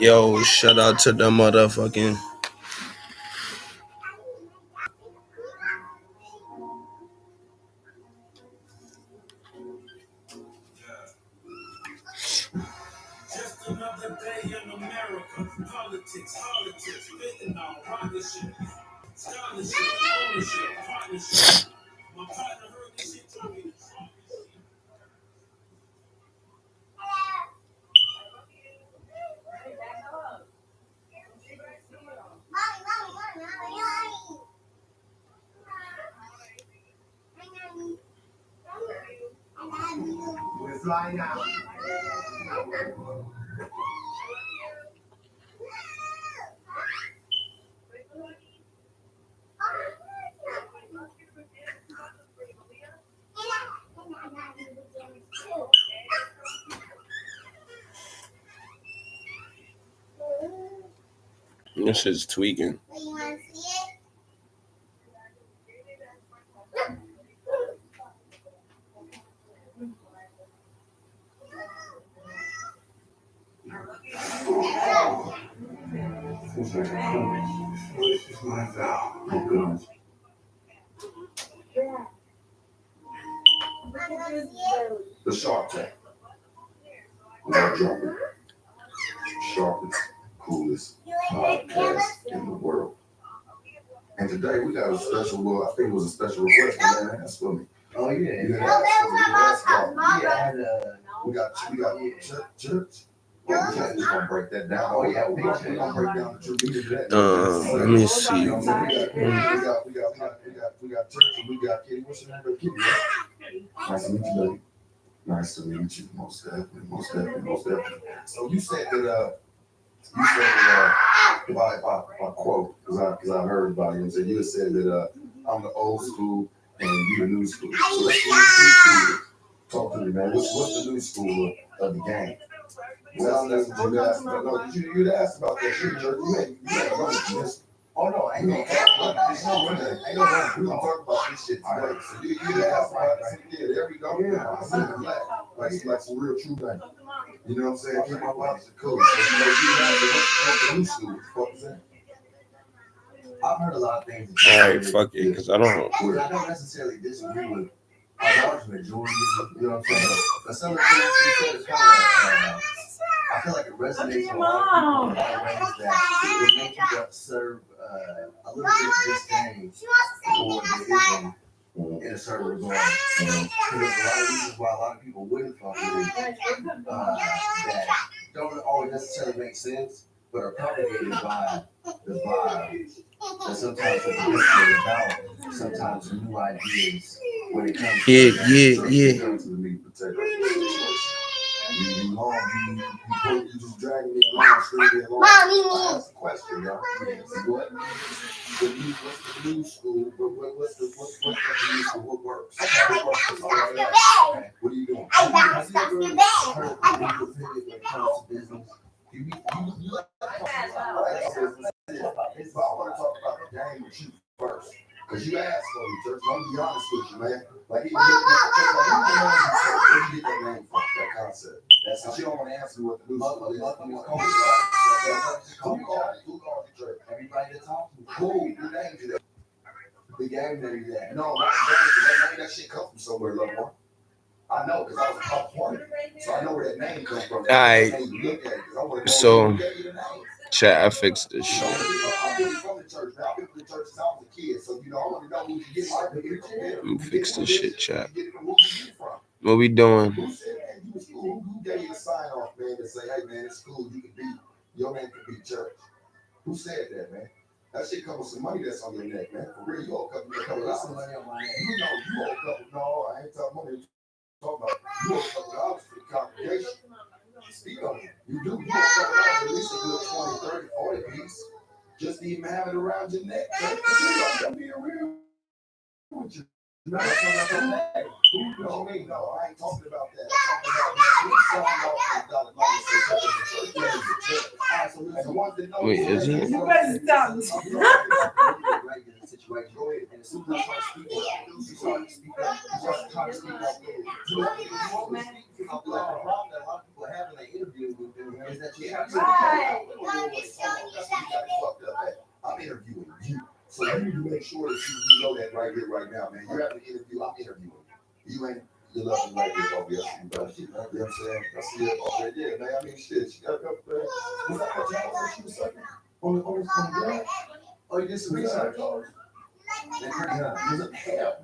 Yo, shout out to the motherfucking. Just another day in America. Politics, fentanyl, rocket shit, scholarship, ownership, partnership. My partner heard this shit told me. We're flying out. This shit's tweaking. This is my vow. Oh, God. The Shark Tank. Without dropping. Sharpest, coolest podcast in the world. And today we got a special, well, I think it was a special request from man asked for me. Oh, yeah. You asked for me. We got church. Well, we just gonna break that down. Oh yeah, we're gonna break down the truth. Let me see. We got church and we got Kitty. What's your name, Kitty? Nice to meet you, lady. Nice to meet you. Most definitely. So you said that if I quote, because I heard about you and said you had said that I'm the old school and you the new school. So let's get the new school. Talk to me, man. What's the new school of the game? Well, that's what you asked about. No, you asked about that shit, Jerk. You ain't running this. Oh no, I ain't gonna talk this. We're gonna talk about this shit today. So you asked about it. Yeah, there we go. Yeah, I see the black. Like some real true thing. You know what I'm saying? Keep my pops cool. So you asked the new school. What was that? I've heard a lot of things. All right, fuck it, because I don't necessarily disagree with a large majority. You know what I'm saying? But some of the things you said is kind of. I feel like it resonates a lot of people in a lot of ways that it makes you serve a little bit of disdain for the ism in a certain regard. There's a lot of reasons why a lot of people wouldn't fuck with it that don't always necessarily make sense, but are propagated by the vibe that sometimes are about sometimes new ideas when it comes to the meat and potatoes. You just dragging me along, straight along. I asked a question, y'all. What's the new school? What's the new school? What works? Okay. What are you doing? Have you ever heard of independent when it comes to business? You like to talk about business, but I want to talk about the game with you first. Because you asked for me, Church. I'm going to be honest with you, man. Like, even where did you get that name from, that concept? Because you don't want to answer what the new school is. Who called you, Church? Everybody that talks to me. Who named you that? The game named you that. No, not the game. That shit comes from somewhere, loved one. I know, because I was a top 20. So I know where that name comes from. All right. So, chat, I fixed this shit. I've been from the church, man. I've been from the church since I was a kid. So, I want to know who you get it from. Let me fix this shit, chat. What we doing? Who said that you was cool? Who gave you the sign off, man, to say, hey, man, it's cool. You can be, your name can be church. Who said that, man? That shit comes with some money that's on your neck, man. For real, you owe a couple dollars. Money on my neck. You know, you owe a couple. No, I ain't talking money. Talking about you owe a couple dollars to the congregation. Speak on it. You do. You owe a couple dollars, at least a good 20, 30, 40 piece. Just to even have it around your neck. Don't be real with you. No, that's not that. You know me? No, I ain't talking about that. I'm talking about wait, is it? You better stop. Situation. Go ahead. And as soon as I start speaking, you start to speak up. You start trying to speak up. The problem that a lot of people have when they interview with them is that you have to So you need to make sure that you know that right here, right now, man. You're having an interview. I'm interviewing you. You ain't. You love me right here, obviously. You know what I'm saying? I see it already. Yeah, man. I mean, shit. She got a couple of. Was that what y'all was she was sucking? On the ground? Oh, you did some research?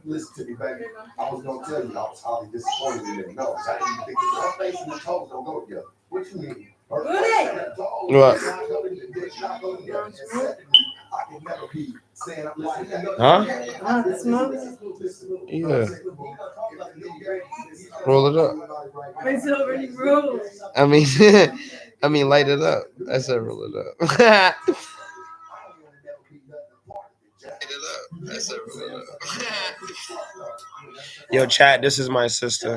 Listen to me, baby. I was gonna tell you, I was highly disappointed in it. No, I didn't even think her face and the toes don't go together. What you mean? Her face and the toes not go together. And secondly, I can never be saying I'm listening. Huh? Listen. Yeah. Roll it up. It's already rolled. I mean, light it up. I said roll it up. Yo, chat, this is my sister.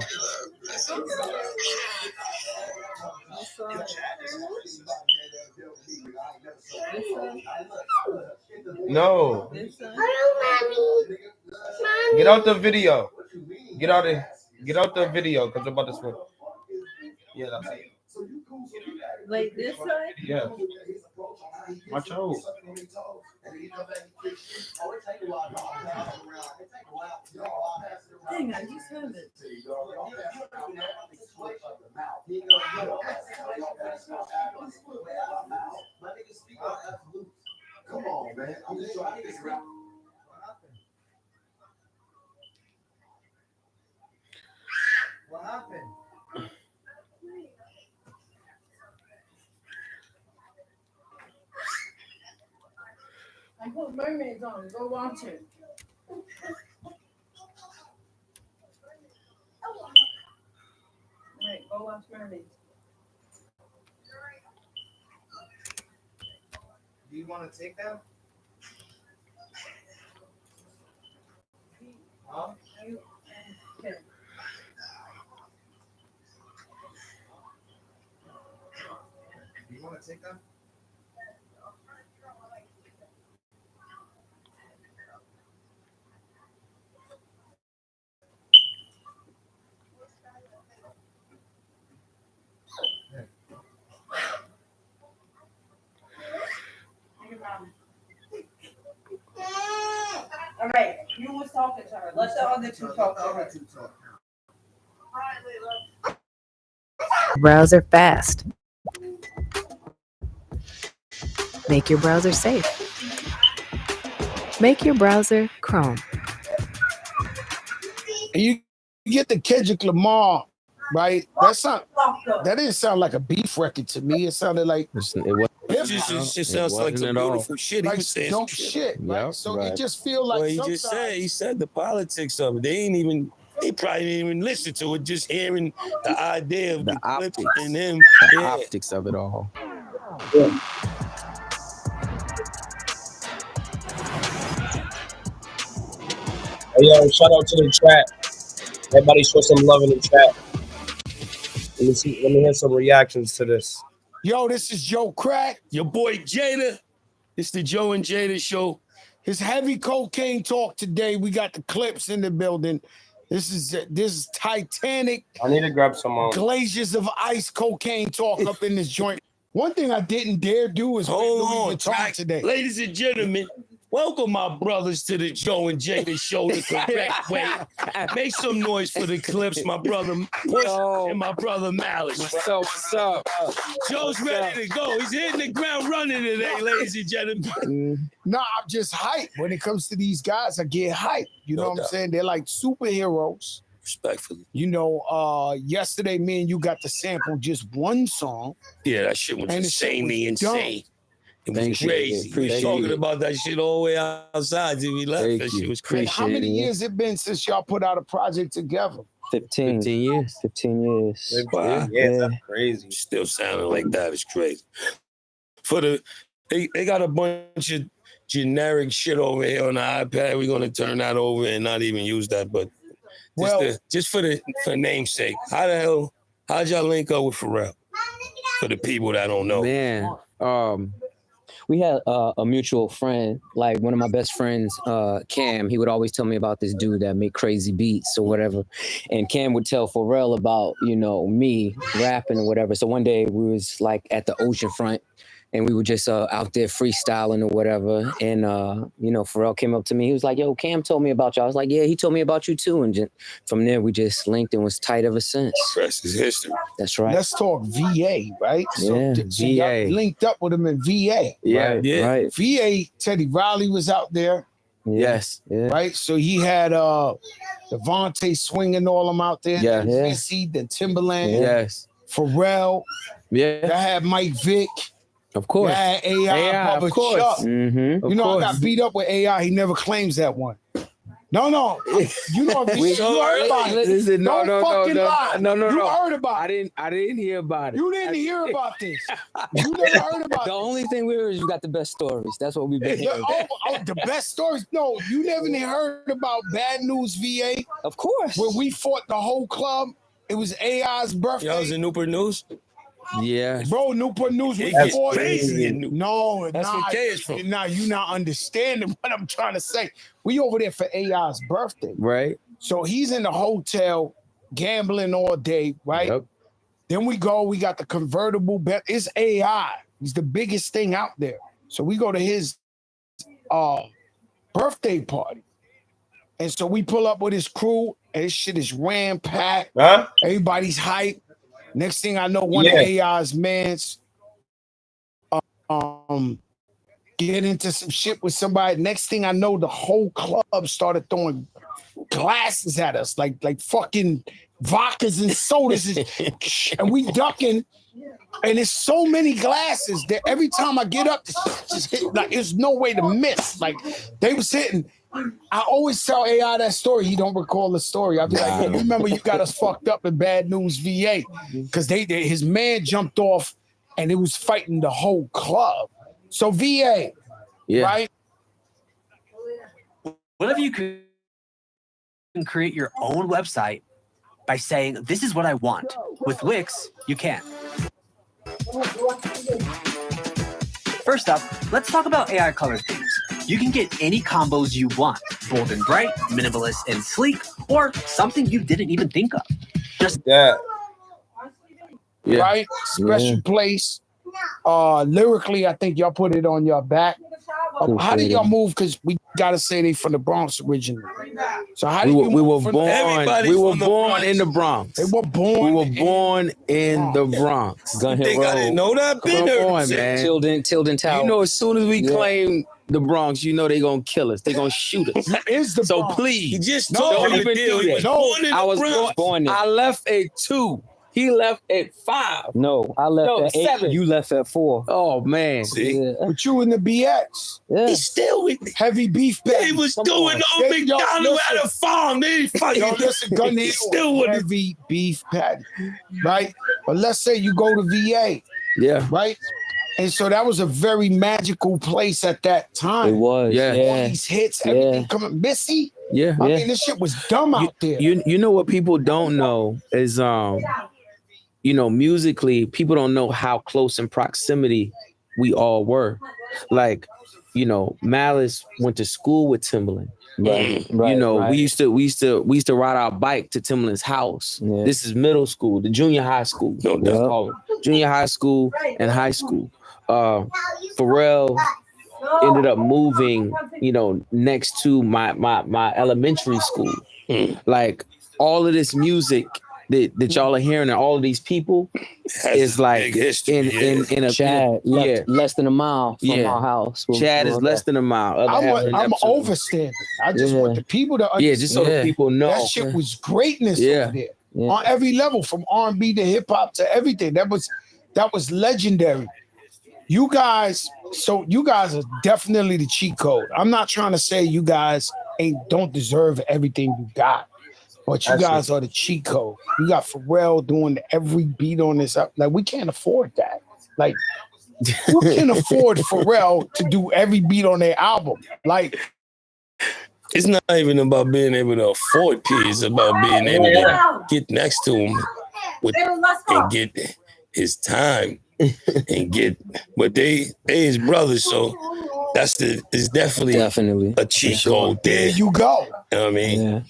No. Get out the video. Get out the video because I'm about to smoke. Yeah, that's it. Like this side? Yeah. Watch out. Dang, I just have it. Come on, man. I'm just trying to figure out. What happened? I put mermaids on. Go watch it. Right, go watch mermaids. Do you want to take that? Huh? Okay. Do you want to take that? All right, you was talking to her. Let the other two talk to her. Browser fast. Make your browser safe. Make your browser Chrome. And you get the Kendrick Lamar, right? That didn't sound like a beef record to me. It sounded like It sounds like some beautiful shit. He like was saying dope shit, right? Yep, So right. it just feel like Well, he said the politics of it. They probably didn't even listen to it. Just hearing the idea of the clips and him, the optics of it all. Yeah. Hey, yo, shout out to the chat. Everybody show some love in the chat. Let me hear some reactions to this. Yo, this is Joe Crack. Your boy Jada. It's the Joe and Jada show. His heavy cocaine talk today. We got the clips in the building. This is Titanic. I need to grab some glaciers of ice cocaine talk up in this joint. One thing I didn't dare do is hold on, track today. Ladies and gentlemen, welcome my brothers to the Joe and Jada show the correct way. Make some noise for the clips, my brother Push and my brother Malice. What's up? Joe's ready to go. He's hitting the ground running today, ladies and gentlemen. Nah, I'm just hyped. When it comes to these guys, I get hyped. You know what I'm saying? They're like superheroes. Respectfully. You know, yesterday me and you got to sample just one song. Yeah, that shit was insanely insane. It was crazy. We was talking about that shit all the way outside till we left. That shit was crazy. How many years it been since y'all put out a project together? 15 years. 15 years. Wow. Yeah, that's crazy. Still sounding like that is crazy. They got a bunch of generic shit over here on the iPad. We're gonna turn that over and not even use that, but just for namesake. How'd y'all link up with Pharrell? For the people that don't know. Man, we had a mutual friend, like one of my best friends, Cam. He would always tell me about this dude that made crazy beats or whatever. And Cam would tell Pharrell about, me rapping or whatever. So one day we was like at the oceanfront and we were just out there freestyling or whatever. And Pharrell came up to me. He was like, "Yo, Cam told me about you." I was like, "Yeah, he told me about you too." And from there, we just linked and was tight ever since. Rest is history. That's right. Let's talk VA, right? Yeah, so y'all linked up with him in VA. Yeah, right. VA, Teddy Riley was out there. Yes. Yeah. Right? So he had Devontae swinging all them out there. Yeah. Missy, the Timberland. Yes. Pharrell. Yeah. That had Mike Vick. Of course. That had AI, Bubba of course. Chuck. Mm-hmm. You know, I got beat up with AI. He never claims that one. No. You know, you heard about it. Listen, no. Lie. No. You heard about it. I didn't hear about it. You didn't hear about this. You never heard about The only thing we heard is you got the best stories. That's what we've been hearing. the best stories. No, you never heard about Bad News VA. Of course. Where we fought the whole club. It was AI's birthday. Y'all was in Newport News? Yeah. Bro, Newport News was That's fought. crazy. No, That's where K is from. Nah, you not understanding what I'm trying to say. We over there for AI's birthday. Right. So he's in the hotel gambling all day, right? Yep. Then we got the convertible bet. It's AI. He's the biggest thing out there. So we go to his birthday party. And so we pull up with his crew, and his shit is ram-packed. Huh? Everybody's hype. Next thing I know, one of AI's mans get into some shit with somebody. Next thing I know, the whole club started throwing glasses at us, like fucking vodkas and sodas, and we ducking. And there's so many glasses that every time I get up, just hit, like there's no way to miss. Like they was hitting. I always tell AI that story. He don't recall the story. I'll be like, "You remember you got us fucked up in Bad News VA?" Because his man jumped off and it was fighting the whole club. So VA, right? What if you can create your own website by saying, "This is what I want"? With Wix, you can. First up, let's talk about AI color themes. You can get any combos you want, bold and bright, minimalist and sleek, or something you didn't even think of. Just right? Special place. Lyrically, I think y'all put it on your back. How did y'all move? Because we gotta say they from the Bronx originally. So how did we were born in the Bronx. They were born. We were born in the Bronx. Gun Hill Road. I didn't know that. Come on, man. Tilden Tower. You know, as soon as we claim the Bronx, you know they gonna kill us. They gonna shoot us. So please, He just don't told me even the deal. do He was that. born in I the was Bronx. born there. I left at 2. He left at 5. No, I left at 8. 7. You left at 4. Oh man. Yeah. But you in the BX. Yeah. He's still with me. Heavy beef patty. He was Come doing on. old Yo, McDonald at listen. a farm. They fucking. Yo, listen, Gun Hill, He's still with me. heavy beef patty, right? But let's say you go to VA, Yeah. right? And so that was a very magical place at that time. It was. Yeah. All these hits, everything coming. Missy, Yeah. I mean, this shit was dumb out there. You know what people don't know is musically, people don't know how close in proximity we all were. Like, Malice went to school with Timbaland. Right. We used to ride our bike to Timbaland's house. Yeah. This is middle school, the junior high school. Junior high school and high school. Pharrell ended up moving, next to my elementary school. Like all of this music that y'all are hearing and all of these people is like in a Chad less than a mile from our house. Chad is less than a mile. I'm overstanding. I just want the people to understand. Yeah, just so the people know. That shit was greatness over there. On every level, from R&B to hip hop to everything. That was legendary. You guys are definitely the cheat code. I'm not trying to say you guys don't deserve everything you got, but you guys are the cheat code. You got Pharrell doing every beat on this. Like, we can't afford that. Like, who can afford Pharrell to do every beat on their album? Like, It's not even about being able to afford P. It's about being able to get next to him and get his time and get. But they his brothers, so it's definitely a cheat code there. There you go. You know what I mean?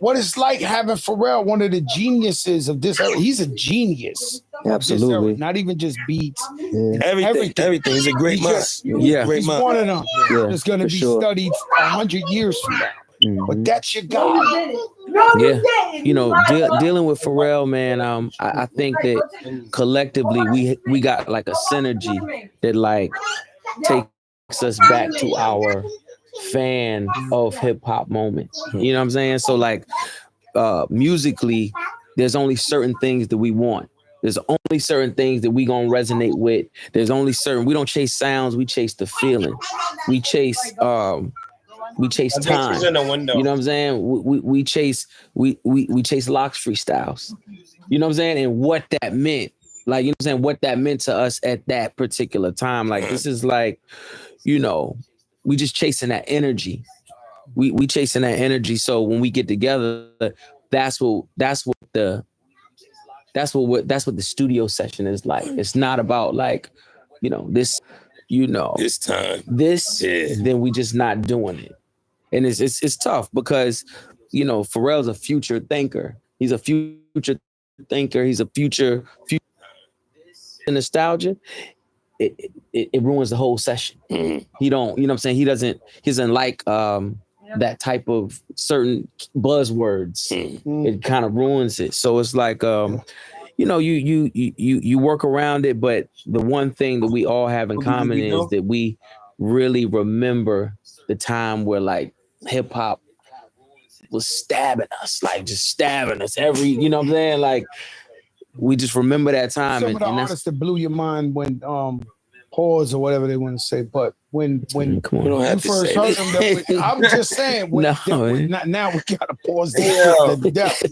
What it's like having Pharrell, one of the geniuses of this era. He's a genius. Absolutely. Not even just beats. Yeah. Everything. He's a great He's mind. just- Great He's mind. one of them. Yeah, That's going to for be sure. studied 100 years from now. But that's your guy. Yeah, dealing with Pharrell, man. I think that collectively we got like a synergy that like takes us back to our fan of hip hop moment. You know what I'm saying? So like, musically, there's only certain things that we want. There's only certain things that we gonna resonate with. There's only certain. We don't chase sounds. We chase the feeling. We chase time. In the window. You know what I'm saying? We chase Locks freestyles. You know what I'm saying? And what that meant. Like, you know what I'm saying? What that meant to us at that particular time. Like, this is like, you know, we just chasing that energy. We chasing that energy. So when we get together, that's what the studio session is like. It's not about like, you know, this time. Then we just not doing it. And it's tough because, you know, Pharrell's a future thinker. He's a future thinker. He's a future nostalgia. It ruins the whole session. He don't, you know what I'm saying? He doesn't like that type of certain buzzwords. It kind of ruins it. So it's like, you know, you work around it, but the one thing that we all have in common is that we really remember the time where like hip hop was stabbing us, like just stabbing us every, you know what I'm saying? Like we just remember that time. Some of the artists that blew your mind when pause or whatever they want to say, but when you first heard them, I'm just saying. Now we gotta pause the death.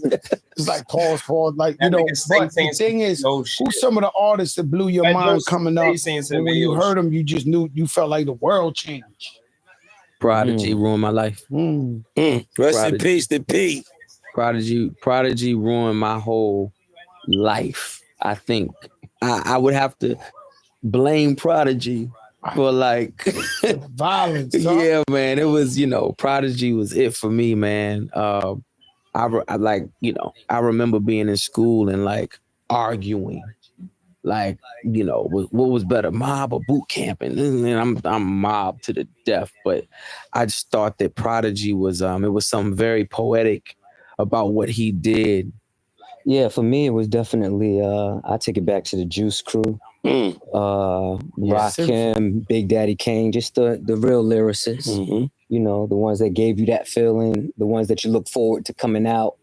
It's like pause, like you know. But the thing is, who's some of the artists that blew your mind coming up? And when you heard them, you just knew, you felt like the world changed. Prodigy ruined my life. Rest in peace to P. Prodigy ruined my whole life. I think I would have to blame Prodigy for like violence. Yeah, man. It was, you know, Prodigy was it for me, man. I like, you know, I remember being in school and like arguing, like, you know, what was better, mob or boot camp? And I'm mob to the death, but I just thought that Prodigy was it was something very poetic about what he did. Yeah, for me it was definitely I take it back to the Juice Crew. Rakim, Big Daddy Kane, just the real lyricists. You know, the ones that gave you that feeling, the ones that you look forward to coming out,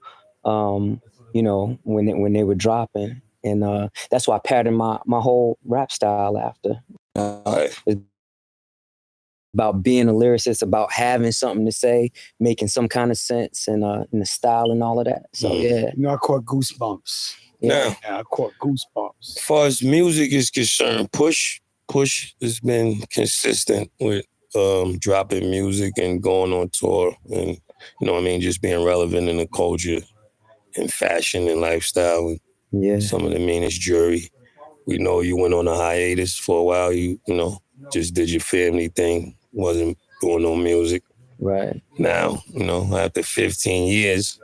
you know, when they were dropping. And that's why I patterned my whole rap style after. It's about being a lyricist, about having something to say, making some kind of sense, and the style and all of that. So yeah. You know, I caught goosebumps. Yeah, I caught goosebumps. As far as music is concerned, Push has been consistent with dropping music and going on tour, and you know what I mean, just being relevant in the culture and fashion and lifestyle. Yeah. Some of the meanest jury. We know you went on a hiatus for a while. You know, just did your family thing. Wasn't doing no music. Right. Now, you know, after 15 years.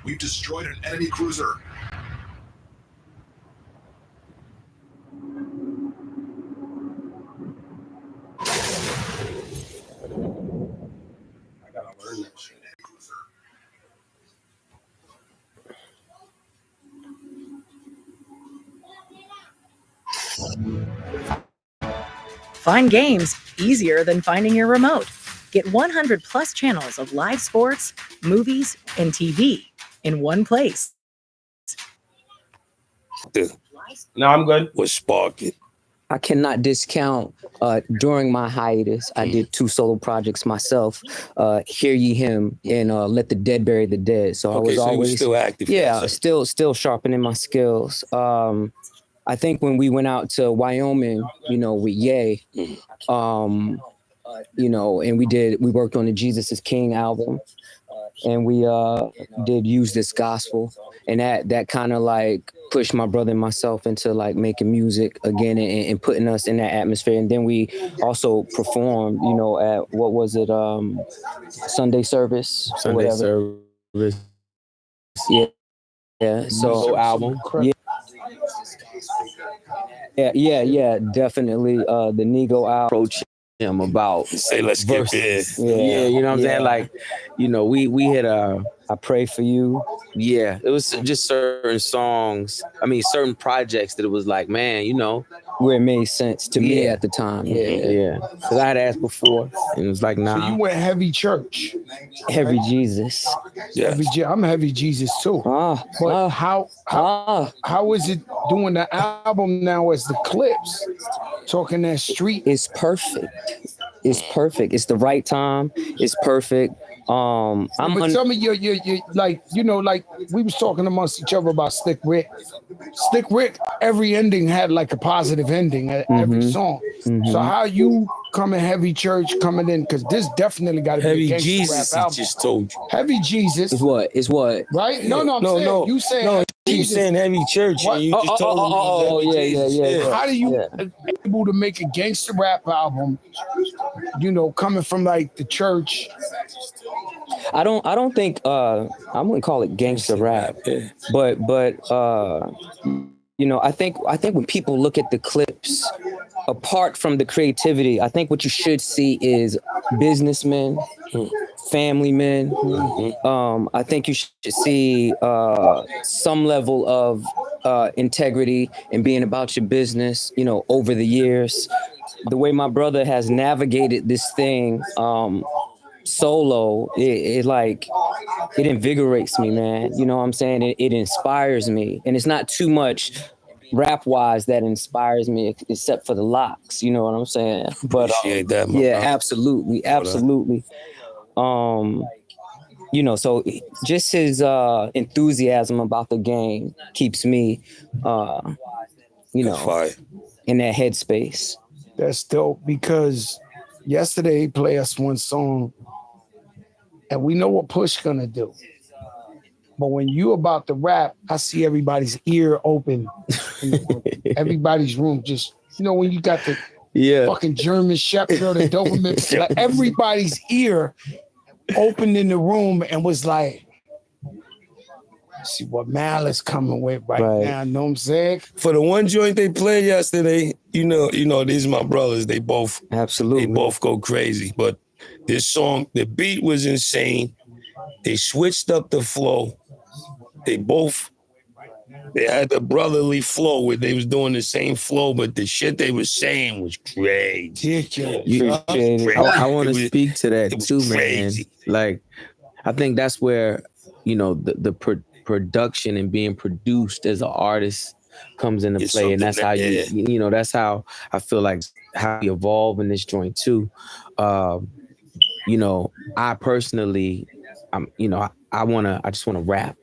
We've destroyed an enemy cruiser. I gotta learn that shit. Find games easier than finding your remote. Get 100 plus channels of live sports, movies, and TV in one place. No, I'm good. What sparked it? I cannot discount during my hiatus, I did 2 solo projects myself, Hear Ye Him and Let the Dead Bury the Dead. So I was always still active. Yeah, still sharpening my skills. I think when we went out to Wyoming, you know, with Ye, you know, and we worked on the Jesus is King album, and we did Use This Gospel, and that kind of like pushed my brother and myself into like making music again and putting us in that atmosphere. And then we also performed, you know, at what was it, Sunday service or Sunday whatever. service. Yeah. So album. Yeah, definitely. The Nego album. Approach him about say let's get this. Yeah, you know what I'm saying? Like, you know, we had I Pray For You. Yeah, it was just certain songs. I mean, certain projects that it was like, man, you know, where it made sense to me at the time. Yeah. Because I had asked before, and it was like, nah. So you went heavy church. Heavy Jesus. Yeah. I'm heavy Jesus too. But how is it doing the album now as the clips? Talking that street. It's perfect. It's perfect. It's the right time. It's perfect. But some of your like, you know, like we was talking amongst each other about Slick Rick. Slick Rick, every ending had like a positive ending at every song. So how you coming heavy church coming in, because this definitely got to be Heavy a gangsta Jesus, rap he album. just told you. Heavy Jesus is what? Right? No, I'm saying you saying no. Heavy You Jesus. saying heavy church, and you just told me. Yeah. How do you able to make a gangster rap album? You know, coming from like the church. I don't think I wouldn't call it gangster rap, but you know, I think when people look at the clips, apart from the creativity, I think what you should see is businessmen, family men. I think you should see some level of integrity and being about your business, you know, over the years. The way my brother has navigated this thing solo, it invigorates me, man. You know what I'm saying? It inspires me. And it's not too much rap wise that inspires me, except for the locks. You know what I'm saying? But Appreciate that, my yeah, brother. absolutely. You know, so just his enthusiasm about the game keeps me you know, in that headspace. That's dope, because yesterday he played us one song and we know what Push gonna do. But when you about to rap, I see everybody's ear open in the room. Everybody's room just, you know, when you got the fucking German Shepherd or the Doberman, like everybody's ear opened in the room and was like, see what Mal is coming with right now, you know what I'm saying? For the one joint they played yesterday, you know, these are my brothers. They both go crazy. But this song, the beat was insane. They switched up the flow. They had the brotherly flow where they was doing the same flow, but the shit they was saying was crazy. I want to speak to that too, man. Like, I think that's where, you know, the production and being produced as an artist comes into play, and that's how you know, that's how I feel like how you evolve in this joint too. You know, I personally, you know, I just want to rap.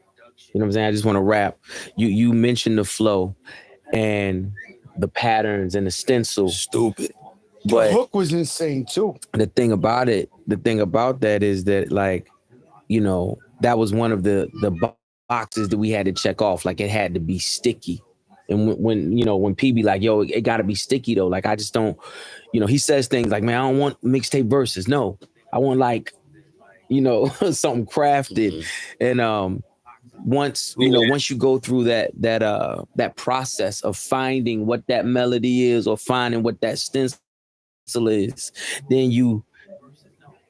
You know what I'm saying? I just want to rap. You mentioned the flow and the patterns and the stencil. Stupid. But the hook was insane too. The thing about that is that, like, you know, that was one of the boxes that we had to check off. Like, it had to be sticky. And when you know, when P be like, yo, it got to be sticky though. Like, I just don't, you know, he says things like, man, I don't want mixtape verses. No, I want, like, you know, something crafted. And once you go through that process of finding what that melody is or finding what that stencil is, then you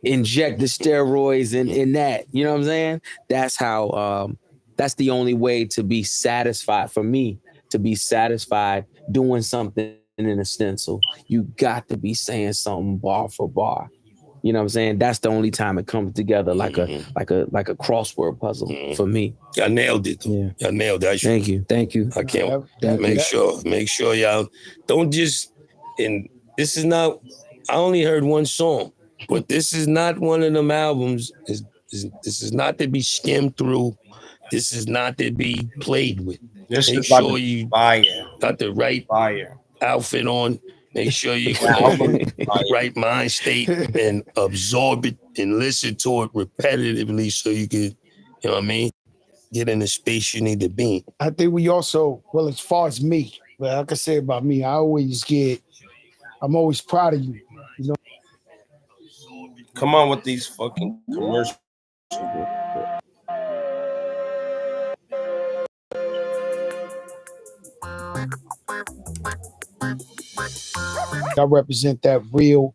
inject the steroids in that. You know what I'm saying? That's how that's the only way to be satisfied, for me to be satisfied doing something in a stencil. You got to be saying something bar for bar. You know what I'm saying? That's the only time it comes together like a crossword puzzle for me. Y'all nailed it. Yeah. Y'all nailed it. Thank you. I can't make sure y'all don't just, and this is not, I only heard one song, but this is not one of them albums. This is not to be skimmed through. This is not to be played with. This Make is about sure to you fire. got the right outfit on. Make sure you can right mind state and absorb it and listen to it repetitively so you can, you know what I mean, get in the space you need to be. I think we also, well, as far as me, but like I say about me, I'm always proud of you. You know. Come on with these fucking commercials. I represent that real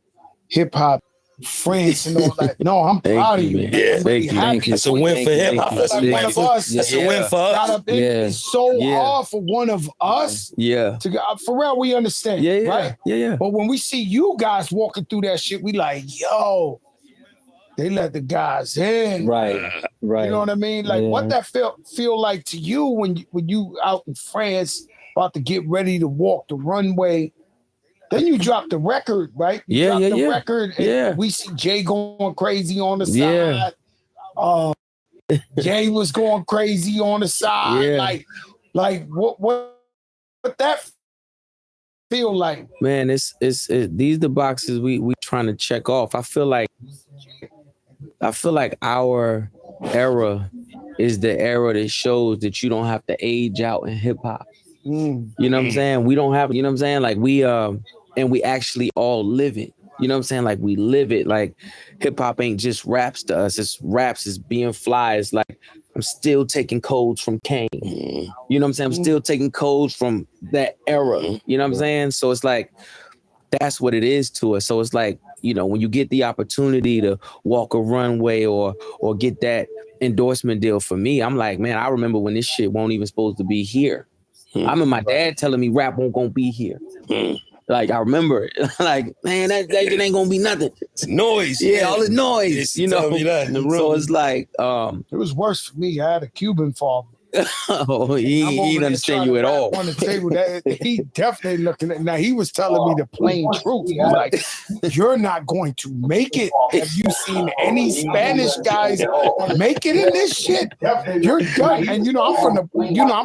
hip hop France and all that. No, I'm proud of you. Man. Yeah, thank you. It's a win for hip hop. That's a win for us. That's a win for us. It's so hard for one of us. Yeah. To go, Pharrell, we understand. Yeah. Right? Yeah. But when we see you guys walking through that shit, we like, yo, they let the guys in. Right. You know what I mean? Like what that feel like to you when you out in France about to get ready to walk the runway. Then you drop the record, right? You drop the record. And we see Jay going crazy on the side. Jay was going crazy on the side. Yeah. Like what that feel like? Man, it's these the boxes we trying to check off. I feel like our era is the era that shows that you don't have to age out in hip hop. You know what I'm saying? We don't have, you know what I'm saying? Like we and we actually all live it. You know what I'm saying? Like we live it. Like hip hop ain't just raps to us. It's raps, it's being fly. It's like I'm still taking codes from Kane. You know what I'm saying? I'm still taking codes from that era. You know what I'm saying? So it's like that's what it is to us. So it's like, you know, when you get the opportunity to walk a runway or get that endorsement deal for me, I'm like, man, I remember when this shit won't even supposed to be here. I remember my dad telling me rap won't gonna be here. Like I remember it. Like, man, that shit ain't gonna be nothing. It's noise. Yeah, all the noise. You know. Me that in the room. So it's like it was worse for me. I had a Cuban father. Oh, he didn't understand you at all. On the table, he definitely looking at. Now he was telling me the plain truth. He was like, "You're not going to make it. Have you seen any Spanish guys make it in this shit? You're done." And I'm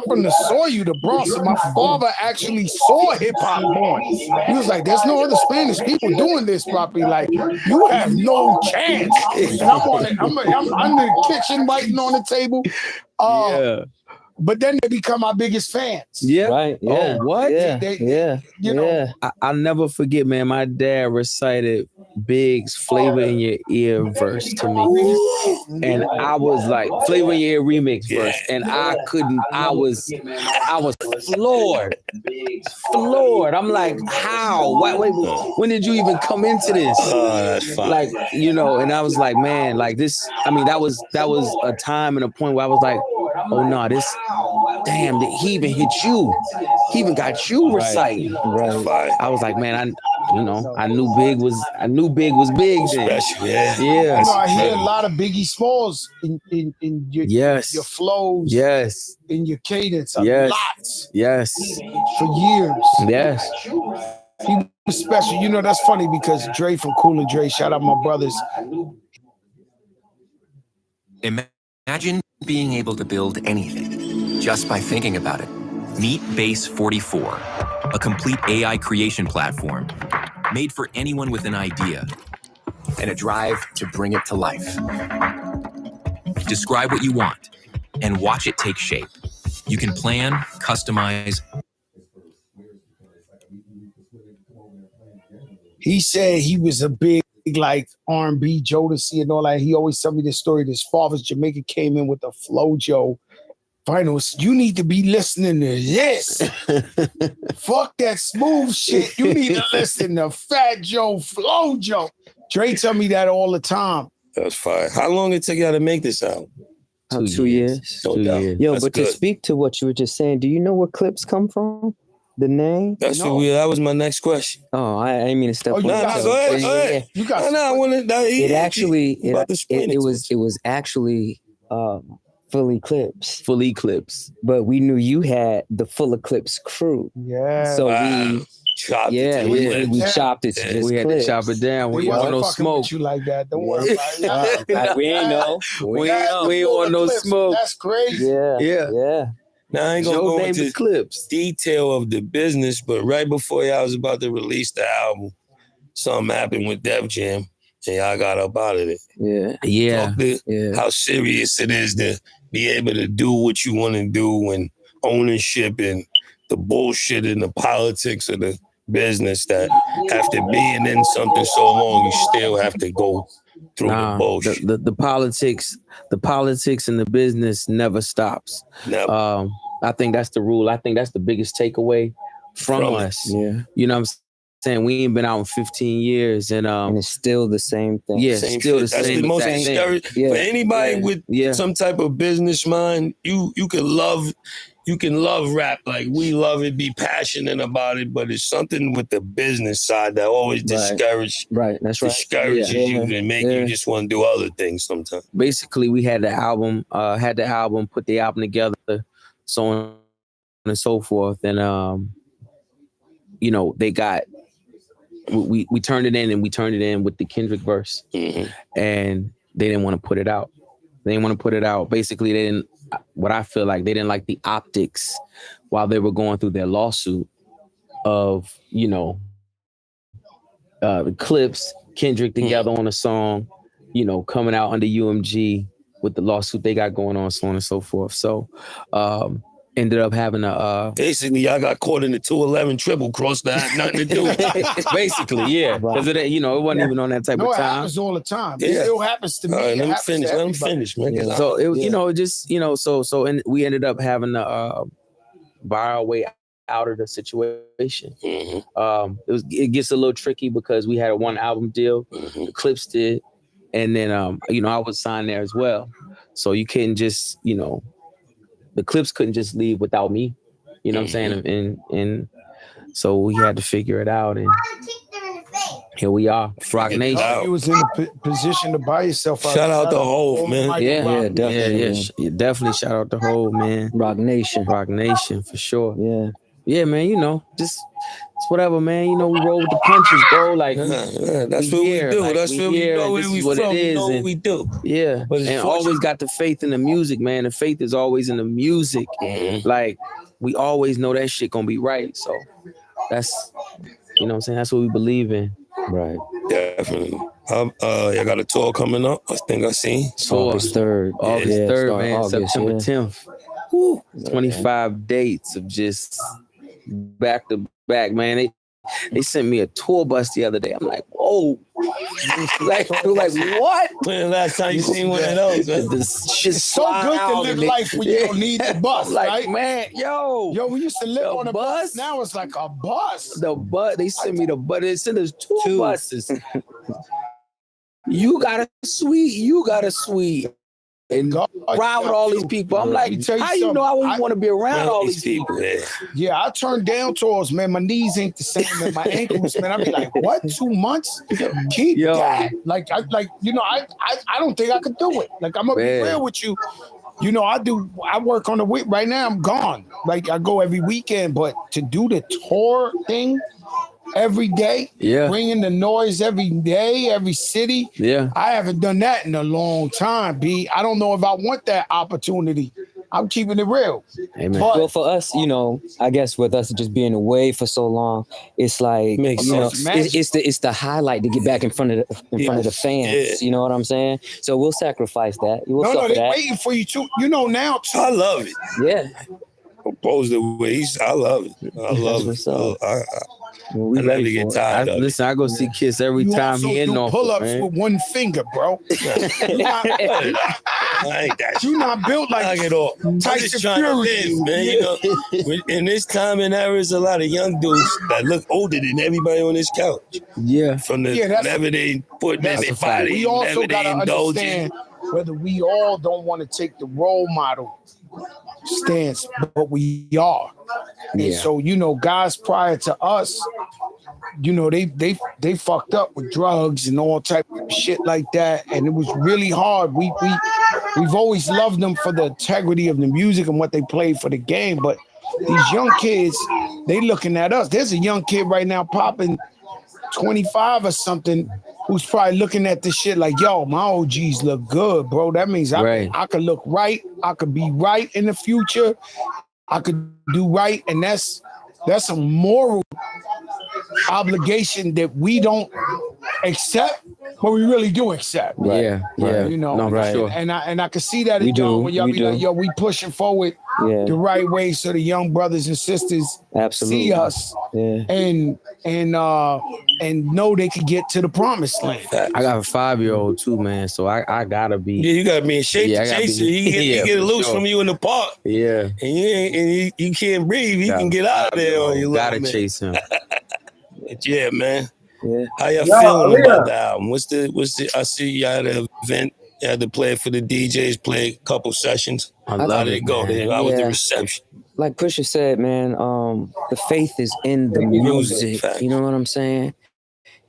from the soil, the Bronx. And my father actually saw hip hop born. He was like, "There's no other Spanish people doing this properly. Like, you have no chance." And I'm under the kitchen, writing on the table. But then they become my biggest fans. Yeah. Right. Yeah. Oh, what? Yeah. You know, I'll never forget, man. My dad recited Big's "Flavor in Your Ear" verse to me, and I was like, "Flavor in Your Ear" remix verse, and I was floored. I'm like, how? Wait, when did you even come into this? Oh, that's fine. Like, and I was like, man, like this. I mean, that was a time and a point where I was like, oh no, damn, he even hit you. He even got you reciting. Right. I was like, man, I knew Big was big then. Yeah. I hear a lot of Biggie Smalls in your flows. Yes. In your cadence. Yes. Lots. Yes. For years. Yes. He was special. That's funny because Dre from Cool and Dre, shout out my brothers. Imagine being able to build anything just by thinking about it. Meet Base 44, a complete AI creation platform made for anyone with an idea and a drive to bring it to life. Describe what you want and watch it take shape. You can plan, customize. He said he was a big like R&B Jodeci and all that. He always tell me this story. His father's Jamaican came in with the Flojo finals. You need to be listening to this. Fuck that smooth shit. You need to listen to Fat Joe, Flojo. Dre tell me that all the time. That's fine. How long it took y'all to make this album? 2 years. No doubt. Yo, That's but good. to speak to what you were just saying, do you know where Clips come from? The name? That was my next question. Oh, I didn't mean to step on go ahead. You got it was actually Full Eclipse. Full Eclipse. But we knew you had the Full Eclipse crew. Yeah. So we chopped it. We chopped it to just we had Clips. to chop it down. We wasn't want no fucking smoke. with you like that. Don't worry about it. We ain't know. We ain't want no smoke. That's crazy. Yeah. Now I ain't gonna Joe go Davis into Clips. detail of the business, but right before y'all was about to release the album, something happened with Def Jam, and y'all got up out of it. Yeah. Talk to how serious it is to be able to do what you want to do, and ownership and the bullshit and the politics of the business that after being in something so long, you still have to go through the bullshit. The politics and the business never stops. Never. I think that's the rule. I think that's the biggest takeaway from us. Yeah. You know what I'm saying? We ain't been out in 15 years and it's still the same thing. Yeah, Same still shit. the That's same. the most exact thing. discouraging. For anybody with some type of business mind, you can love rap. Like we love it, be passionate about it, but it's something with the business side that always discourages you and make you just want to do other things sometimes. Basically, we had the album, put the album together, so on and so forth. And you know, they got we turned it in, and we turned it in with the Kendrick verse. And they didn't want to put it out. Basically, they didn't, what I feel like, they didn't like the optics while they were going through their lawsuit of, you know, the Clips, Kendrick together on a song, you know, coming out under UMG with the lawsuit they got going on, so on and so forth. So ended up having a basically y'all got caught in the 211 triple cross that had nothing to do with it. Basically, yeah. Because you know, it wasn't even on that type of It time. happens all the time. It still happens to me. All right, let It me happens finish. to Let him everybody. finish, man. Yeah. So it, you know, just, you know, and we ended up having to buy our way out of the situation. It gets a little tricky because we had a 1 album deal, the Clips did, and then you know, I was signed there as well. So you couldn't just, you know, the Clips couldn't just leave without me. You know what I'm saying? And so we had to figure it out, and here we are, Rock Nation. You was in a position to buy yourself out. Shout out to Hov, man. Yeah, definitely. definitely. Shout out to Hov, man. Rock Nation for sure. Yeah, man. You know, just it's whatever, man. You know, we roll with the punches, bro. Like that's what we do. Like, That's what we know where we what from. it We is, know what and we do. Yeah, But it's and fortunate. always got the faith in the music, man. The faith is always in the music. Like we always know that shit gonna be right. So that's, you know what I'm saying? That's what we believe in. Right. Definitely. I got a tour coming up. I think I seen. August 3rd. August 3rd, man. August, September yeah. 10th. Woo. 25 dates of just back to back, man. They sent me a tour bus the other day. I'm like, whoa. like what? When the last time you seen one of those? This shit's It's so good to live life when you don't need the bus, like, right? man, yo, we used to live on a bus. Now it's like a bus. The bus. They sent me the bus. They sent us two buses. You got a suite. And ride with all these people. I'm like, how you know I wouldn't want to be around all these people? Yeah, I turned down tours, man. My knees ain't the same as my ankles, man. I'd be like, what? 2 months? Keep that. Like, I don't think I could do it. Like, I'm gonna be real with you. You know, I work on the week right now. I'm gone. Like, I go every weekend, but to do the tour thing every day, bringing the noise every day, every city. I haven't done that in a long time, B. I don't know if I want that opportunity. I'm keeping it real. Amen. Well, for us, you know, I guess with us just being away for so long, it's like, you know, it's the highlight to get back in front of the fans. You know what I'm saying? So we'll sacrifice that. We'll No, they're that. waiting for you too. You know now too. I love it. Yeah. Opposed to ways, I love it. I love it. I never get tired of it. Listen, I go see Kiss every time he in do on pull-ups with one finger, bro. You're not built like Knock it off. I'm Tyson just trying to Fury. live, man. You know, in this time and era, there's a lot of young dudes that look older than everybody on this couch. Yeah. From the whenever they put in their body, We also whenever gotta they indulge in. understand whether we all don't want to take the role model stance, but we are. And so, you know, guys prior to us, you know, they fucked up with drugs and all type of shit like that, and it was really hard. We've always loved them for the integrity of the music and what they played for the game, but these young kids, they looking at us. There's a young kid right now popping 25 or something who's probably looking at this shit like, yo, my OGs look good, bro. That means I could look right. I could be right in the future. I could do right, and that's a moral obligation that we don't accept, but we really do accept. Yeah, yeah. You know, No, for sure. and I can see that We in y'all do, when y'all we be like, do. yo, we pushing forward Yeah. the right way so the young brothers and sisters Absolutely. see us Yeah. and know they can get to the promised land. I got a 5-year-old too, man. So I gotta be. Yeah, you gotta be in shape Yeah, I to gotta chase be- it. He Yeah, get for loose sure. from you in the park, Yeah. and you can't breathe. He can get out of there on you. Gotta man. chase him. Yeah, man. Yeah. How y'all Yo, feeling Aaliyah. about the album? What's the? I see you at an event. You had to play it for the DJs. Play a couple sessions. I How love did it go? man. How was the Yeah. reception? Like Pusha said, man, the faith is in the music. Fact. You know what I'm saying?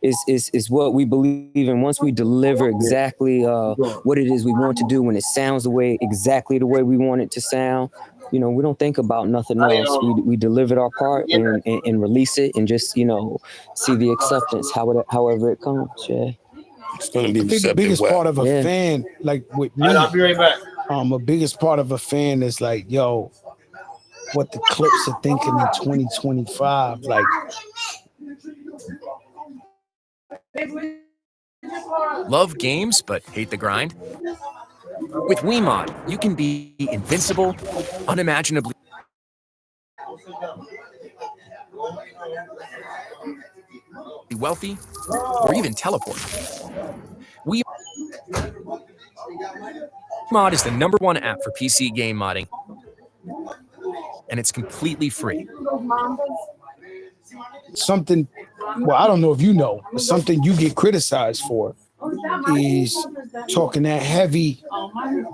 Is what we believe in. Once we deliver exactly what it is we want to do, when it sounds exactly the way we want it to sound, you know, we don't think about nothing else. We delivered our part and release it, and just, you know, see the acceptance however it comes. Yeah. It's gonna be I think the receptive. biggest well. part of a Yeah. fan, like with me, I'll be right back. a biggest part of a fan is like, yo, what the Clips are thinking in 2025. Like, Love games but hate the grind? With WeMod, you can be invincible, unimaginably wealthy, or even teleport. WeMod is the #1 app for PC game modding, and it's completely free. something, well, I don't know if you know, but something you get criticized for is talking that heavy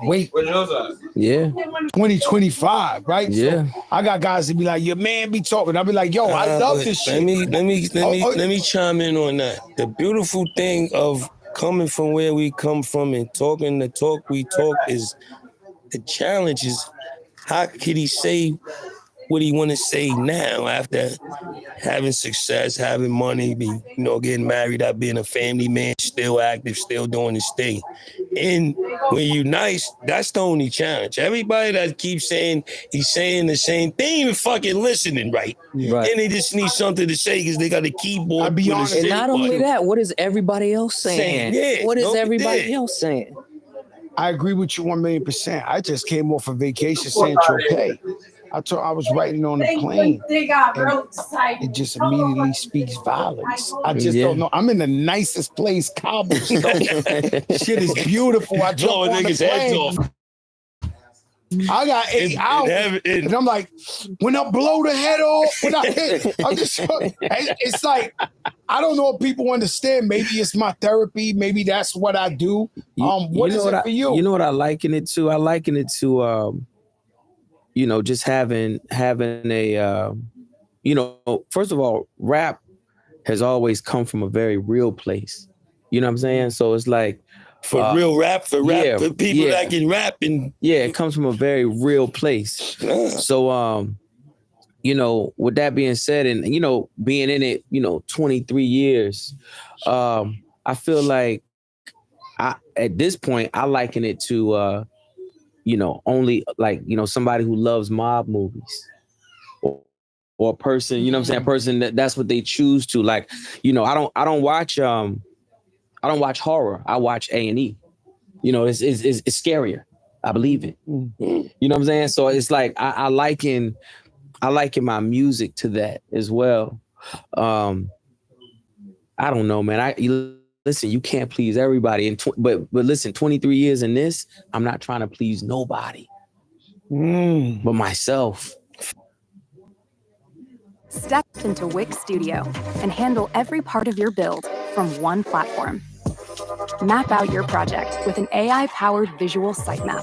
weight. Where's yours at? Yeah. 2025, right? Yeah. So I got guys that be like, your man be talking. I'll be like, yo, I love But this let shit. me let me chime in on that. The beautiful thing of coming from where we come from and talking the talk we talk is the challenge is how could he say what he want to say now after having success, having money, getting married, out being a family man, still active, still doing his thing. And when you nice, that's the only challenge. Everybody that keeps saying he's saying the same thing, even fucking listening right. Right. Then they just need something to say because they got a keyboard. I'll be with a honest. And shit not only button. that, what is everybody else saying? Yeah, What is no, everybody yeah. else saying? I agree with you 1,000,000%. I just came off a vacation San Tropez. I was writing on the plane. They got and real excited. It just immediately speaks violence. I just Yeah. don't know. I'm in the nicest place, cobblestone. Shit is beautiful. I jump Blowing on the niggas' heads plane. off. I got 8 hours, and I'm like, when I blow the head off, when I hit, I'm just. It's like I don't know if people understand. Maybe it's my therapy. Maybe that's what I do. What is it for you? You know what I liken it to? I liken it to just having a first of all, rap has always come from a very real place. You know what I'm saying? So it's like For real rap, for people that can rap and it comes from a very real place. So with that being said, and being in it, 23 years, I feel like at this point I liken it to only like somebody who loves mob movies. Or a person, you know what I'm saying? A person that's what they choose to. Like, I don't watch horror. I watch A&E. It's scarier. I believe it. You know what I'm saying? So it's like I liken my music to that as well. I don't know, man. Listen, you can't please everybody. But listen, 23 years in this, I'm not trying to please nobody but myself. Step into Wix Studio and handle every part of your build from one platform. Map out your project with an AI-powered visual sitemap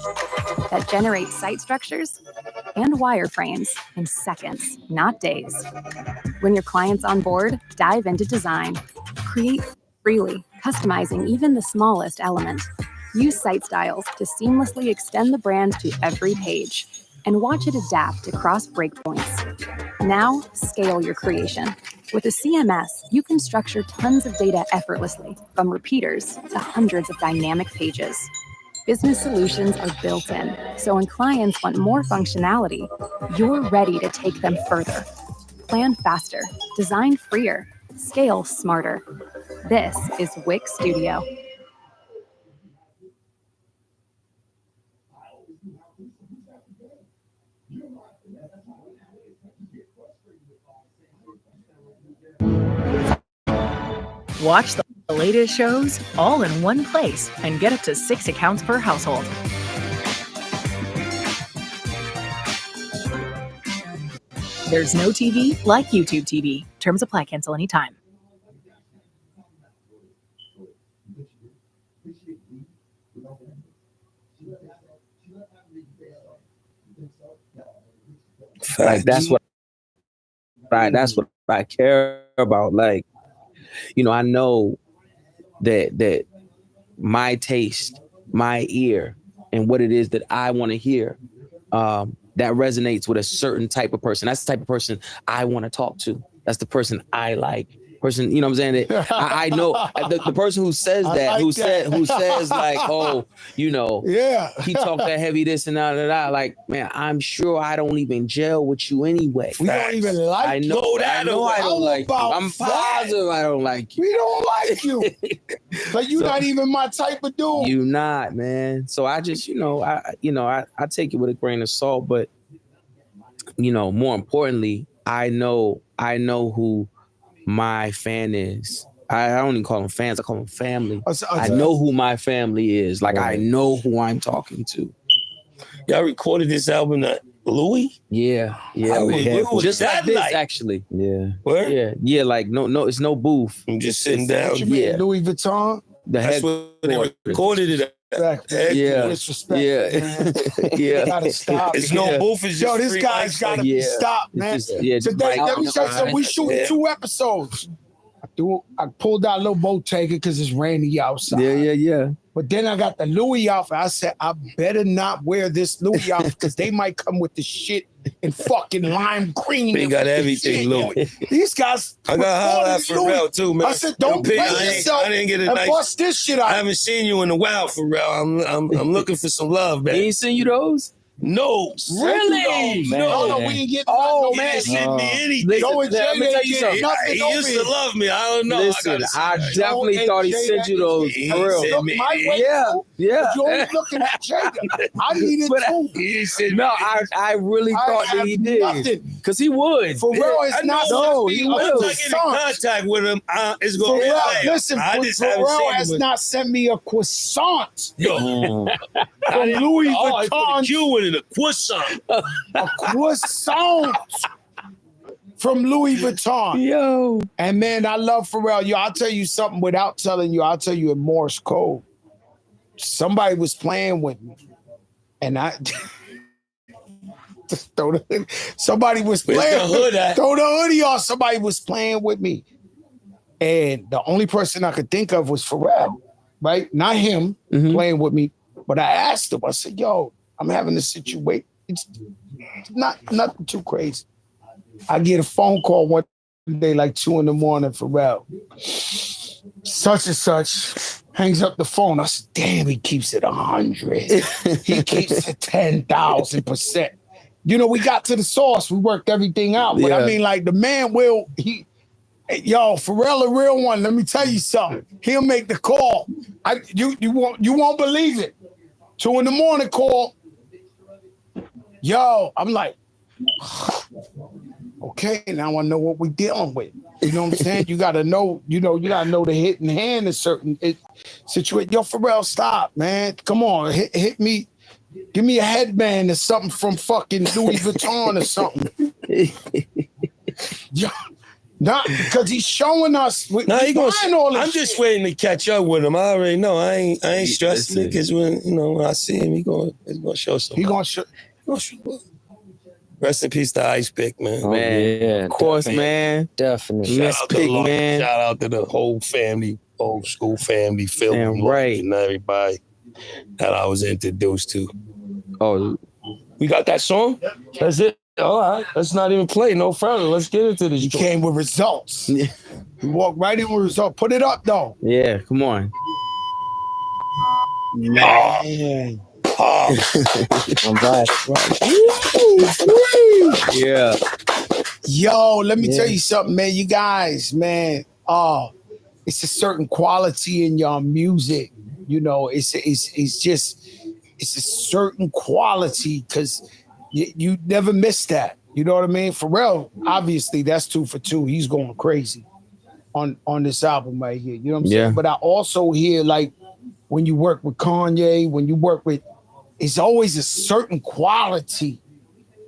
that generates site structures and wireframes in seconds, not days. When your client's on board, dive into design. Create freely, customizing even the smallest element. Use site styles to seamlessly extend the brand to every page and watch it adapt across breakpoints. Now, scale your creation. With a CMS, you can structure tons of data effortlessly, from repeaters to hundreds of dynamic pages. business solutions are built in, so when clients want more functionality, you're ready to take them further. Plan faster, design freer, scale smarter. This is Wix Studio. Watch the latest shows all in one place and get up to 6 accounts per household. There's no TV like YouTube TV. Terms apply. Cancel anytime. Like that's what I care about. Like, you know, I know that my taste, my ear, and what it is that I want to hear, that resonates with a certain type of person. That's the type of person I want to talk to. That's the person I like. Person, you know what I'm saying? That I know the person who says that, who says like, oh, you know, yeah, he talked that heavy this and that. Like, man, I'm sure I don't even gel with you anyway. We don't even like I know you. that. I know I don't like you. I'm positive I don't like you. We don't like you. Like you're not even my type of dude. You not, man. So I just, I take it with a grain of salt, but more importantly, I know who my fan is. I don't even call them fans. I call them family. I know who my family is. Like, I know who I'm talking to. Y'all recorded this album at Louis? Yeah. Just like this, like? actually. Yeah. Where? Yeah. Like no, it's no booth. I'm just sitting down. What you mean, Louis Vuitton? That's what they recorded it at. Yeah. Disrespect, Yeah. man. Yeah. You gotta stop. It's no booth. It's Yo, just this free guy's mics. gotta be stopped, man. Today, let me say something. We shooting 2 episodes. I pulled out a little boat taker because it's rainy outside. Yeah. But then I got the Louis outfit. I said, I better not wear this Louis outfit because they might come with the shit in fucking lime green. They got everything, Louis. These guys. I got holla at Pharrell too, man. I said, don't play yourself I didn't get a and nice. bust this shit out. I haven't seen you in a while, Pharrell. I'm looking for some love, man. He ain't seen you those? No, really? No, we ain't getting. Oh man, he didn't send me anything. Go and let me tell you something. He used to love me. I don't know. Listen, I definitely thought he sent you those. For real. Yeah. But you only looking at Jada. I needed two. No, I really thought that he did. Because he would. Pharrell is not. No, he Once will. I get in contact with him, it's going to be Pharrell, like, listen, I just haven't Pharrell seen has him. not sent me a croissant Yo. from Louis I put a Vuitton. Q in it, a croissant. A croissant from Louis Vuitton. Yo. And man, I love Pharrell. Yo, I'll tell you something without telling you. I'll tell you in Morse code. Somebody was playing with me. And I somebody was Where's playing. the hood at? Throw the hoodie on. Somebody was playing with me. And the only person I could think of was Pharrell, right? Not him playing with me. But I asked him, I said, yo, I'm having a situation. It's nothing too crazy. I get a phone call one day, like 2 a.m, Pharrell. Such and such hangs up the phone. I said, damn, he keeps it 100. He keeps it 10,000%. We got to the source. We worked everything out. But I mean, like, the man Pharrell a real one. Let me tell you something. He'll make the call. You won't believe it. 2 a.m. call. Yo, I'm like, okay, now I know what we're dealing with. You know what I'm saying? You gotta know, you gotta know the hit in hand in certain situation. Yo, Pharrell, stop, man. Come on, hit me. Give me a headband or something from fucking Louis Vuitton or something. Yo, not because he's showing us. I'm just waiting to catch up with him. I already know. I ain't stressing it because when I see him, he's gonna show something. He gonna show. Rest in peace to Ice Pick, man. Oh, yeah, Of course, definitely. man. Definitely. Shout out to the whole family, old school family, Phil, Damn right. and everybody that I was introduced to. Oh, we got that song? That's it. All right, let's not even play no further. Let's get into this. You came with results. You walked right in with results. Put it up, though. Yeah, come on. Man. I'm glad. Yeah. Yo, let me tell you something, man. You guys, man. It's a certain quality in your music. You know, it's a certain quality because you never miss that. You know what I mean? Pharrell, obviously, that's 2 for 2. He's going crazy on this album right here. You know what I'm saying? But I also hear like when you work with Kanye, when you work with, it's always a certain quality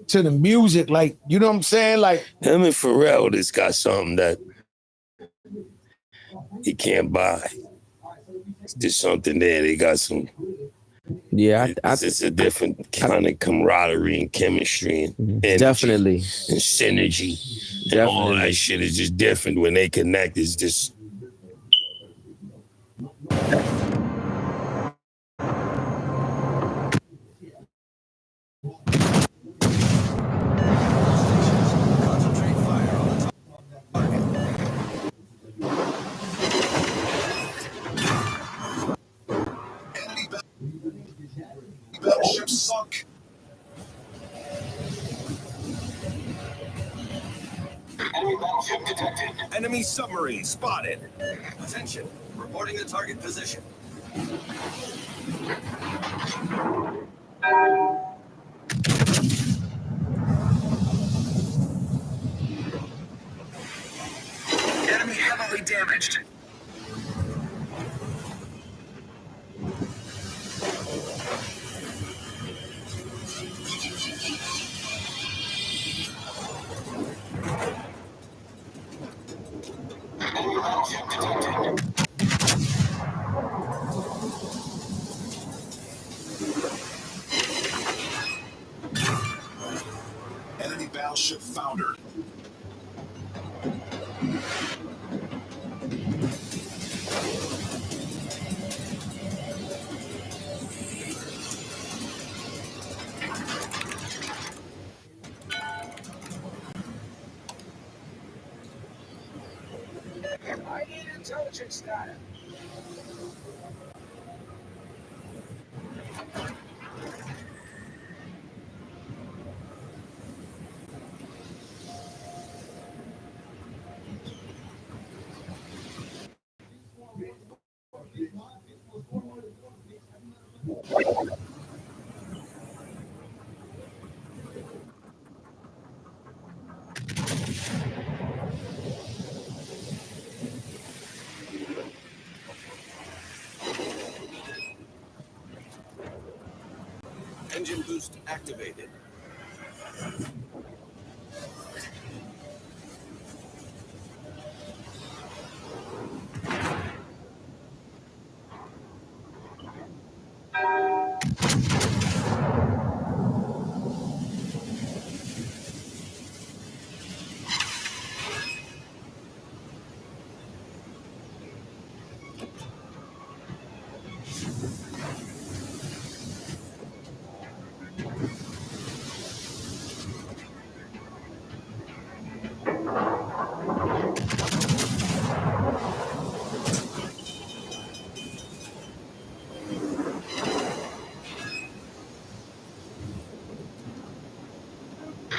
to the music. Like, you know what I'm saying? Like him and Pharrell just got something that he can't buy. It's just something there. They got some. Yeah, it's a different kind of camaraderie and chemistry and definitely and synergy and all that shit is just different when they connect. It's just. Battleship sunk. Enemy battleship detected. Enemy submarine spotted. Attention. Reporting the target position. Enemy heavily damaged. Enemy battleship detected. Enemy battleship foundered. I need intelligence data. Engine boost activated.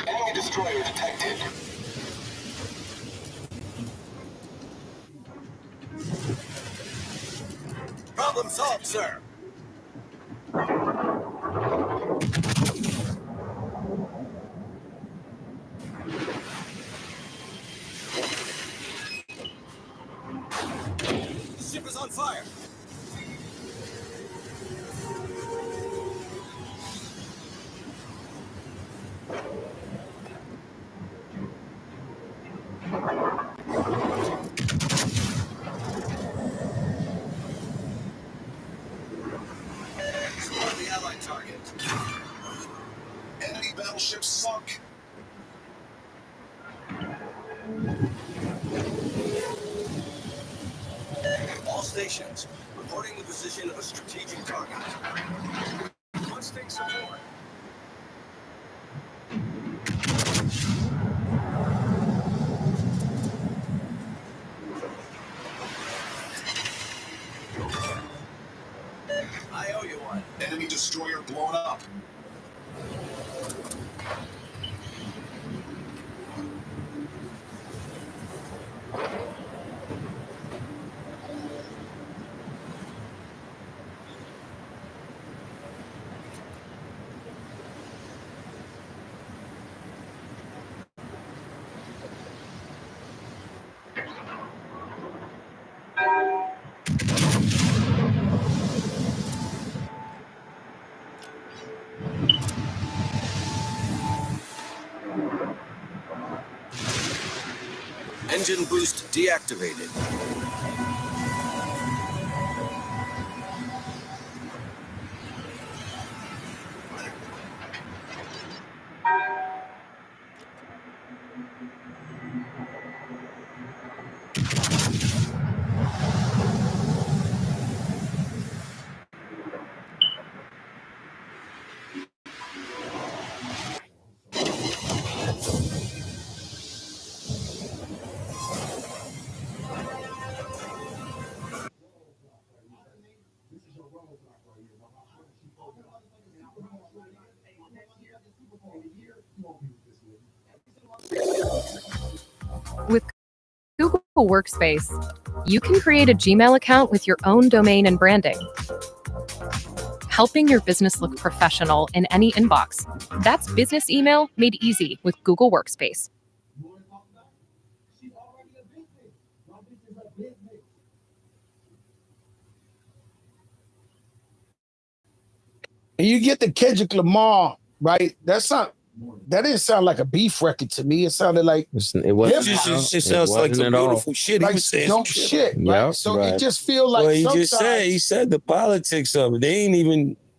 Enemy destroyer detected. Problem solved, sir. The ship is on fire. Support the allied target. Enemy battleship sunk. All stations, reporting the position of a strategic target. Let's take support. IO Engine boost deactivated. With Google Workspace, you can create a Gmail account with your own domain and branding, helping your business look professional in any inbox. That's business email made easy with Google Workspace. And you get the Kendrick Lamar, right? That didn't sound like a beef record to me. It sounded like it wasn't. It sounds like some beautiful shit. Like He was saying dope some shit, right? Yep, So right. it just feel like Well, he sometimes said the politics of it.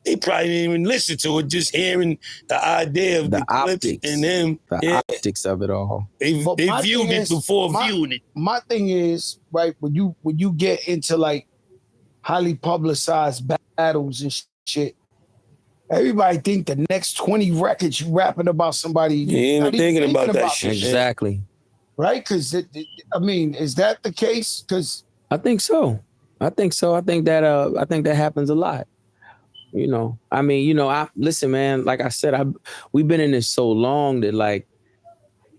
They probably didn't even listen to it. Just hearing the idea of the clips and them. The optics of it all. They But my viewed thing it is- before my- viewing it. My thing is, right, when you get into like highly publicized battles and shit, everybody think the next 20 records you rapping about somebody. You ain't not even thinking about that shit. Exactly. Right? Because I mean, is that the case? Because I think so. I think that happens a lot. You know, I mean, you know, listen, man, like I said, we've been in this so long that like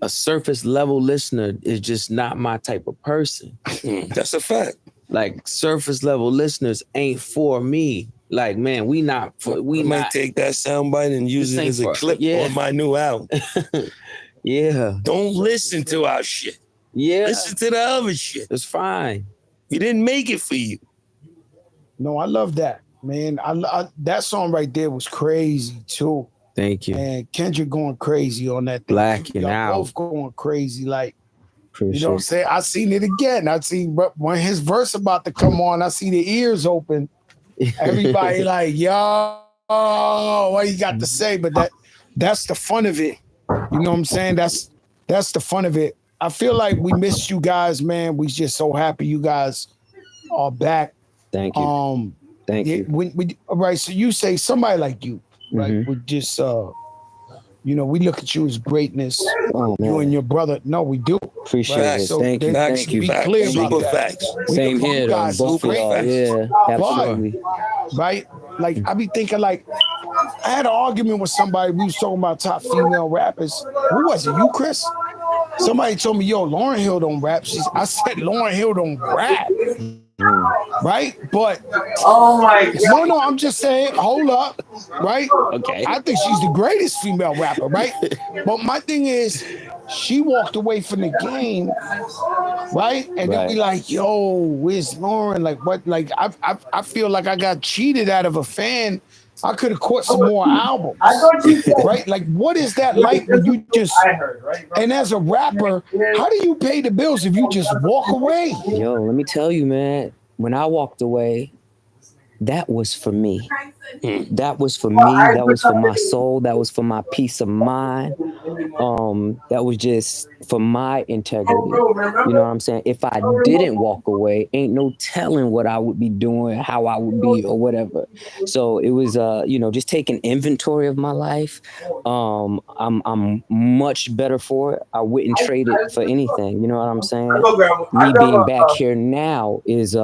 a surface level listener is just not my type of person. That's a fact. Like surface level listeners ain't for me. Like, man, we might take that soundbite and use it as a clip on my new album. Yeah. Don't listen to our shit. Yeah. Listen to the other shit. It's fine. We didn't make it for you. no, I love that, man. I that song right there was crazy too. Thank you. And Kendrick going crazy on that thing. Blacking Y'all out. both going crazy. Like, Appreciate you know what I'm saying? I seen it again. I seen when his verse about to come on, I see the ears open. Everybody like, yo, what you got to say? But that's the fun of it. You know what I'm saying? That's the fun of it. I feel like we missed you guys, man. We just so happy you guys are back. Thank you. Thank you. All right, so you say somebody like you, right? Mhm. We just you know, we look at you as greatness. Oh, man. You and your brother. No, we do. Appreciate Right? it. So Thank you. let's Thank you. be clear about Super that. facts. We Same look at here, you though. guys Both as of y'all. great. Yeah, absolutely. Right? Like, I be thinking like, I had an argument with somebody. We was talking about top female rappers. Who was it? You, Chris? Somebody told me, yo, Lauryn Hill don't rap. I said, Lauryn Hill don't rap. Right? But no, I'm just saying, hold up. Right? Okay. I think she's the greatest female rapper, right? But my thing is, she walked away from the game, right? And then be like, yo, where's Lauren? Like, what? Like, I feel like I got cheated out of a fan. I could have caught some more albums. Right? Like, what is that like when you just, and as a rapper, how do you pay the bills if you just walk away? Yo, let me tell you, man, when I walked away, that was for me. That was for me. That was for my soul. That was for my peace of mind. That was just for my integrity. You know what I'm saying? If I didn't walk away, ain't no telling what I would be doing, how I would be, or whatever. So it was, you know, just taking inventory of my life. I'm much better for it. I wouldn't trade it for anything. You know what I'm saying? Me being back here now is it's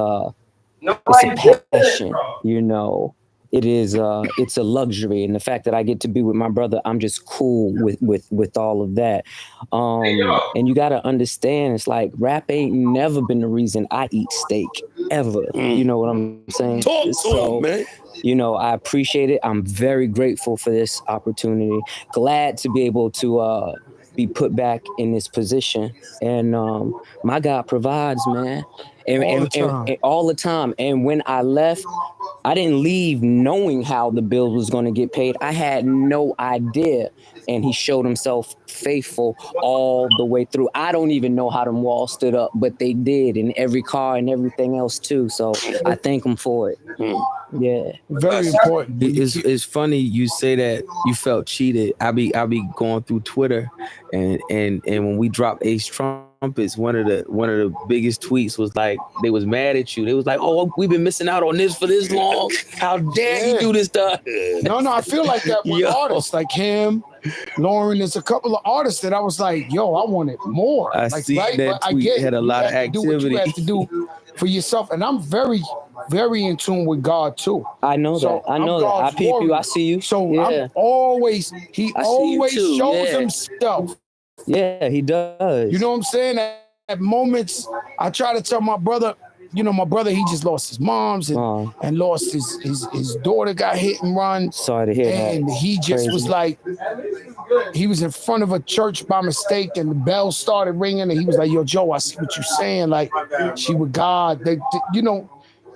a passion, you know. It is it's a luxury, and the fact that I get to be with my brother, I'm just cool with all of that. And you got to understand, it's like rap ain't never been the reason I eat steak ever. You know what I'm saying? Talk, man. You know, I appreciate it. I'm very grateful for this opportunity. Glad to be able to be put back in this position, and my God provides, man. And all the time. And when I left, I didn't leave knowing how the bill was going to get paid. I had no idea. And he showed himself faithful all the way through. I don't even know how them walls stood up, but they did in every car and everything else too. So I thank him for it. Yeah. Very important. It's funny you say that you felt cheated. I be going through Twitter and when we dropped Ace Trumpets, one of the biggest tweets was like they was mad at you. They was like, "Oh, we've been missing out on this for this long. How dare you do this stuff?" No, I feel like that with artists like him, Lauren. There's a couple of artists that I was like, "Yo, I wanted more." I like, see right? that But tweet I get had a lot of do what activity. you have to do for yourself, and I'm very, very in tune with God too. I know So that. I know that. I God's peep you. I warrior. see you. So Yeah. I'm always, he I see you always too, shows yeah. himself. Yeah, he does. You know what I'm saying? At moments, I try to tell my brother, my brother, he just lost his mom's and lost his daughter, got hit and run. Sorry to hear that. And he just Crazy. was like, he was in front of a church by mistake and the bell started ringing and he was like, "Yo, Joe, I see what you're saying. Like, she with God."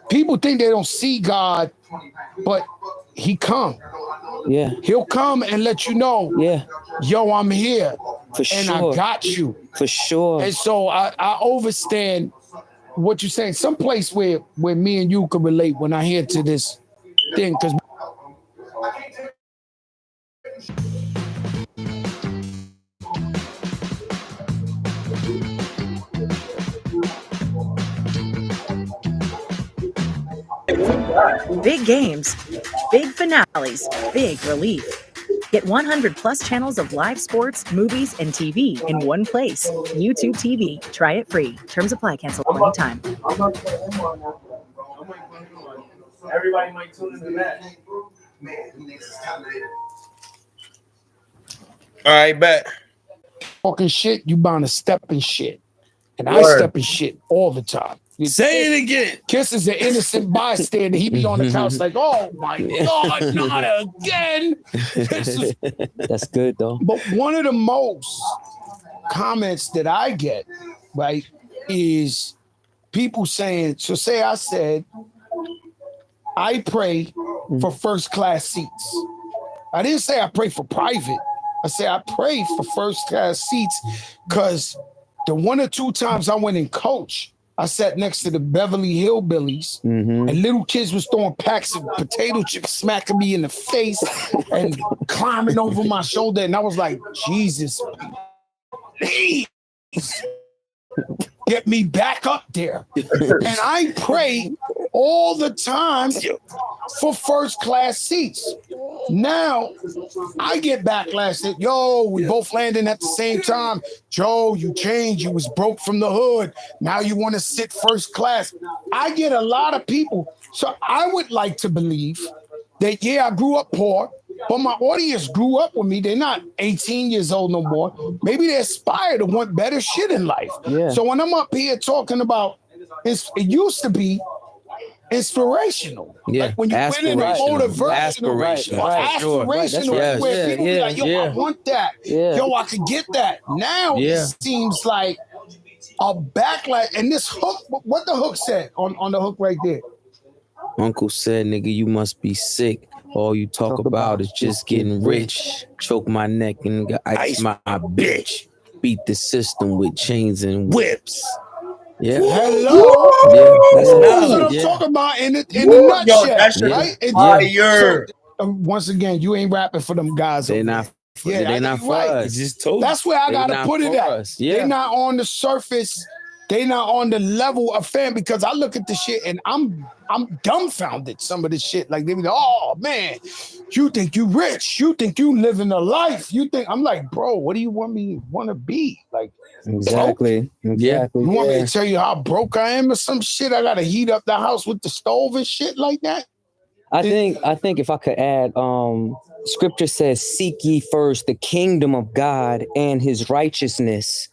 People think they don't see God, but he come. Yeah. He'll come and let you know, yeah, yo, I'm here. For and sure. I got you. For sure. And so I understand what you're saying. Some place where me and you can relate when I hear to this thing, because Big games, big finales, big relief. Get 100 plus channels of live sports, movies, and TV in one place. YouTube TV. Try it free. Terms apply. Cancel anytime. Everybody might tune into that. All right, bet. Talking shit, you bound to step in shit. And I Word. step in shit all the time. Say it again. Kiss is an innocent bystander. He be on the couch like, "Oh my God, not again." Kiss is- That's good though. But one of the most comments that I get, right, is people saying, so say I said, I pray for first class seats. I didn't say I pray for private. I say I pray for first class seats because the one or two times I went and coached, I sat next to the Beverly Hillbillies and little kids was throwing packs of potato chips, smacking me in the face and climbing over my shoulder. And I was like, Jesus, please get me back up there. And I pray all the time for first class seats. Now I get backlash that, yo, we both landing at the same time. Joe, you changed. You was broke from the hood. Now you want to sit first class. I get a lot of people. So I would like to believe that, yeah, I grew up poor, but my audience grew up with me. They're not 18 years old no more. Maybe they aspire to want better shit in life. Yeah. So when I'm up here talking about, it used to be inspirational. Yeah, Like when you went in a motivational, aspirational where people be like, yo, I want that. Yeah. Yo, I could get that. Now Yeah. it seems like a backlash. And this hook, what the hook said on the hook right there. Uncle said, "Nigga, you must be sick. All you talk about is just getting rich. Choke my neck and ice my bitch. Beat the system with chains and whips." Yeah. Hello. Yeah. That's what I'm Yeah. talking about in a nutshell, that shit right? is fire. So, once again, you ain't rapping for them guys. They over not. there. They not for right. us. Just told you. That's where I They gotta not put it for at. us. Yeah. They're not on the surface. They not on the level of fan because I look at the shit and I'm dumbfounded. Some of this shit, like they be like, "Oh man, you think you rich? You think you living a life? You think?" I'm like, "Bro, what do you want to be? Like, Exactly. Exactly. you want me to tell you how broke I am or some shit? I gotta heat up the house with the stove and shit like that." I think if I could add, scripture says, "Seek ye first the kingdom of God and his righteousness,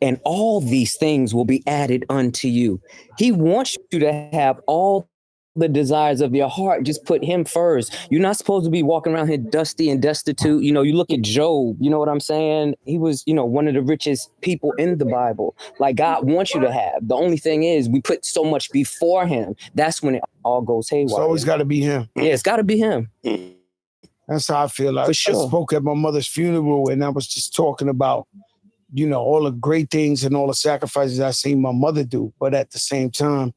and all these things will be added unto you." He wants you to have all the desires of your heart. Just put him first. You're not supposed to be walking around here dusty and destitute. You know, you look at Job, you know what I'm saying? He was, one of the richest people in the Bible. Like God wants you to have. The only thing is we put so much before him. That's when it all goes haywire. It's always got to be him. Yeah, it's got to be him. That's how I feel. I For sure. spoke at my mother's funeral, and I was just talking about, all the great things and all the sacrifices I seen my mother do. But at the same time,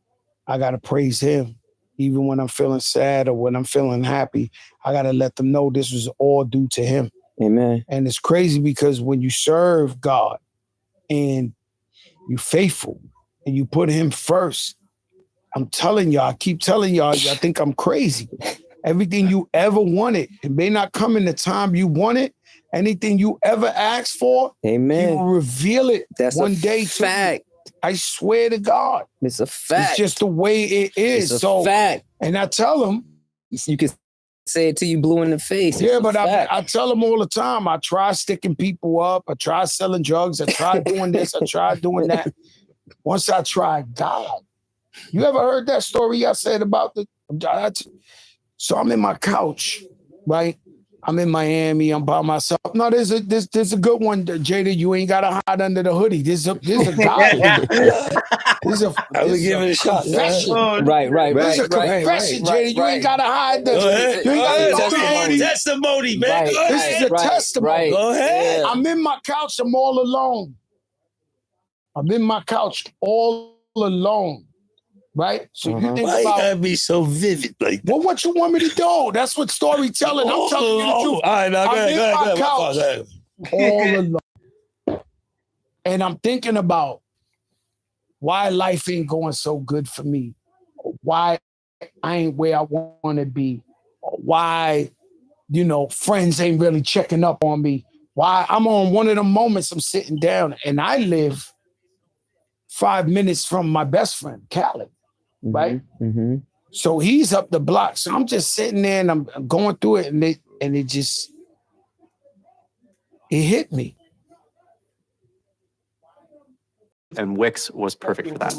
I got to praise him. Even when I'm feeling sad or when I'm feeling happy, I got to let them know this was all due to him. Amen. And it's crazy because when you serve God and you're faithful and you put him first, I'm telling y'all, I keep telling y'all, I think I'm crazy. Everything you ever wanted, it may not come in the time you want it. Anything you ever asked for, Amen. He will reveal it That's one a day. fact. I swear to God. It's a fact. It's just the way it is. It's a fact. And I tell them. You can say it till you blue in the face. Yeah, but I tell them all the time, I try sticking people up. I try selling drugs. I try doing this. I try doing that. Once I tried God. You ever heard that story I said about so I'm in my couch, right? I'm in Miami. I'm by myself. No, there's a good one, Jada. You ain't gotta hide under the hoodie. There's a guy. I was giving it a shot. Right. There's a confession, Jada. You ain't gotta hide the. Go ahead. You ain't gotta hide the hoodie. Testimony, man. Go This ahead. is a testimony. Go ahead. I'm in my couch. I'm all alone. I'm in my couch all alone. Right? So you think Why about you gotta be so vivid like that? Well, what you want me to do? That's what storytelling. I'm telling you the truth. All right, now I'm in my go couch ahead. all alone. And I'm thinking about why life ain't going so good for me. Why I ain't where I want to be. Why, friends ain't really checking up on me. Why I'm on one of the moments I'm sitting down and I live 5 minutes from my best friend, Khaled. Right? Mm-hmm. So he's up the block. So I'm just sitting there and I'm going through it and it hit me. And Wix was perfect for that.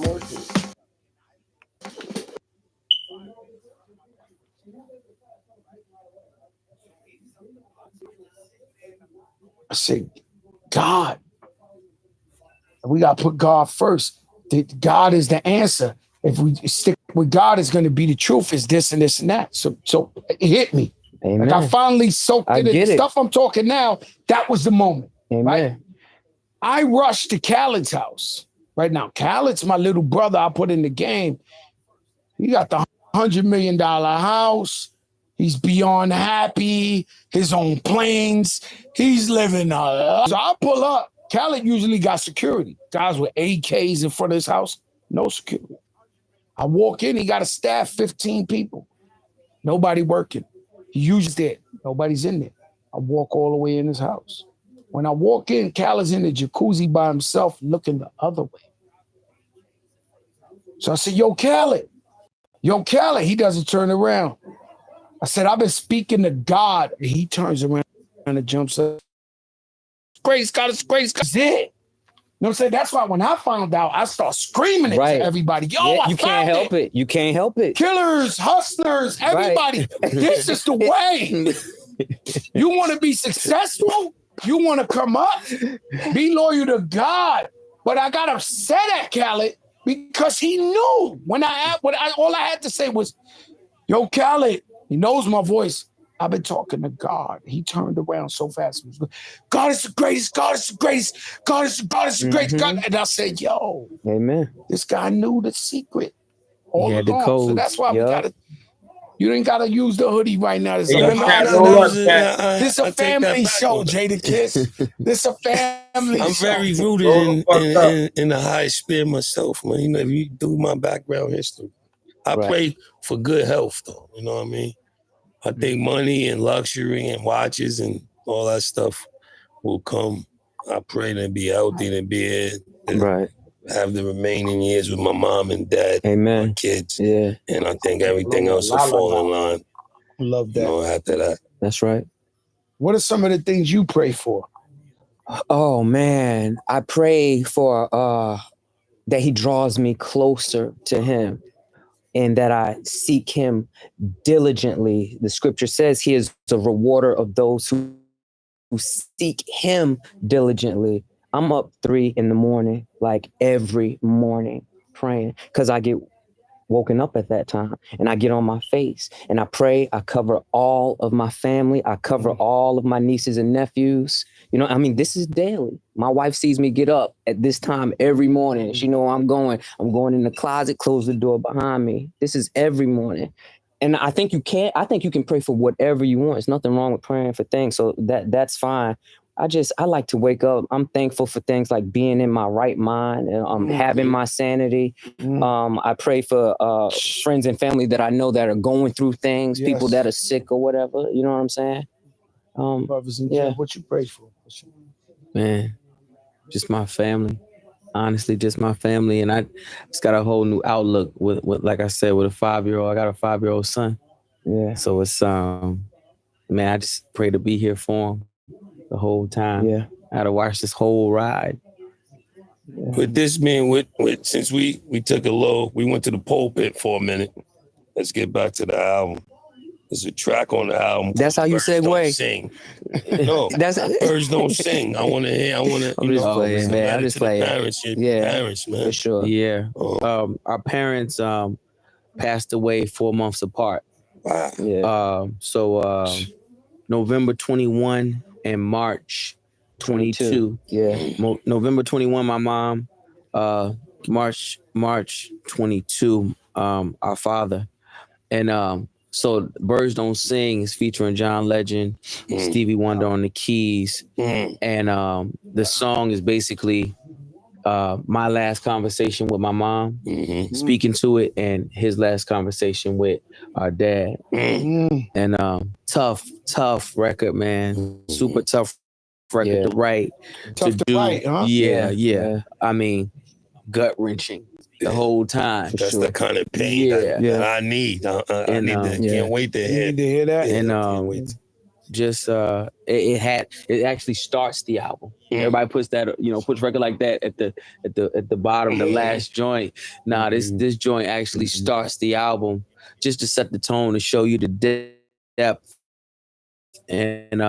I said, God, we got to put God first. God is the answer. If we stick with God, it's going to be the truth. Is this and this and that. So it hit me. Amen. Like I finally soaked it. The stuff I'm talking now, that was the moment. Amen. Right? I rushed to Khaled's house. Right now, Khaled's my little brother I put in the game. He got the $100 million house. He's beyond happy. His own planes. He's living a life. So I pull up. Khaled usually got security. Guys with AKs in front of his house. No security. I walk in, he got a staff, 15 people. Nobody working. He usually there. Nobody's in there. I walk all the way in his house. When I walk in, Khaled's in the jacuzzi by himself looking the other way. So I said, yo, Khaled. He doesn't turn around. I said, I've been speaking to God. And he turns around and jumps up. Grace, God is grace. That's it. You know what I'm saying? That's why when I found out, I start screaming it to everybody. Yo, Yeah, I you can't help it. You can't help it. Killers, hustlers, everybody. This is the way. You want to be successful? You want to come up? Be loyal to God. But I got upset at Khaled because he knew when all I had to say was, yo, Khaled, he knows my voice. I've been talking to God. He turned around so fast. God is the greatest. God is the greatest. God is the greatest. God. And I said, yo, Amen. This guy knew the secret all Yeah, the along. code. So that's why we gotta. You ain't gotta use the hoodie right now. This Hey, is Cat, a family show, Jada Kiss. This a family I'm show. very rooted in the high spirit myself, man. If you do my background history, I pray for good health, though. You know what I mean? I think money and luxury and watches and all that stuff will come. I pray to be healthy, to be here, to have the remaining years with my mom and dad, Amen. my kids. Yeah. And I think everything else will fall in line. Love that. After that. That's right. What are some of the things you pray for? Oh man, I pray for that he draws me closer to him and that I seek him diligently. The scripture says he is a rewarder of those who seek him diligently. I'm up 3 a.m, like every morning praying because I get woken up at that time, and I get on my face and I pray. I cover all of my family. I cover all of my nieces and nephews. You know, I mean, this is daily. My wife sees me get up at this time every morning. She know where I'm going. I'm going in the closet, close the door behind me. This is every morning. And I think you can pray for whatever you want. There's nothing wrong with praying for things. So that's fine. I like to wake up. I'm thankful for things like being in my right mind and having my sanity. I pray for friends and family that I know that are going through things, people that are sick or whatever. You know what I'm saying? Brothers and sisters, what you pray for? Man, just my family. Honestly, just my family. And I just got a whole new outlook with like I said, with a 5-year-old. I got a 5-year-old son. Yeah. So it's man, I just pray to be here for him the whole time. Yeah. I had to watch this whole ride. With this man, with since we took a low, we went to the pulpit for a minute. Let's get back to the album. There's a track on the album. That's how you segue. Don't sing. No, Birds Don't Sing. I want to hear. I'm just playing, man. I'm just playing. Parents, man. For sure. Yeah. Our parents passed away 4 months apart. Wow. Yeah. So November 21 and March 22. Yeah. November 21, my mom. March 22, our father. And so Birds Don't Sing is featuring John Legend, Stevie Wonder on the keys. And the song is basically my last conversation with my mom, speaking to it, and his last conversation with our dad. And tough record, man. Super tough record to write. Tough to write, huh? Yeah. I mean, gut-wrenching the whole time. That's the kind of pain that I need. I need to, can't wait to hear. You need to hear that. And just it actually starts the album. Everybody puts that, puts record like that at the bottom, the last joint. Nah, this joint actually starts the album just to set the tone, to show you the depth. And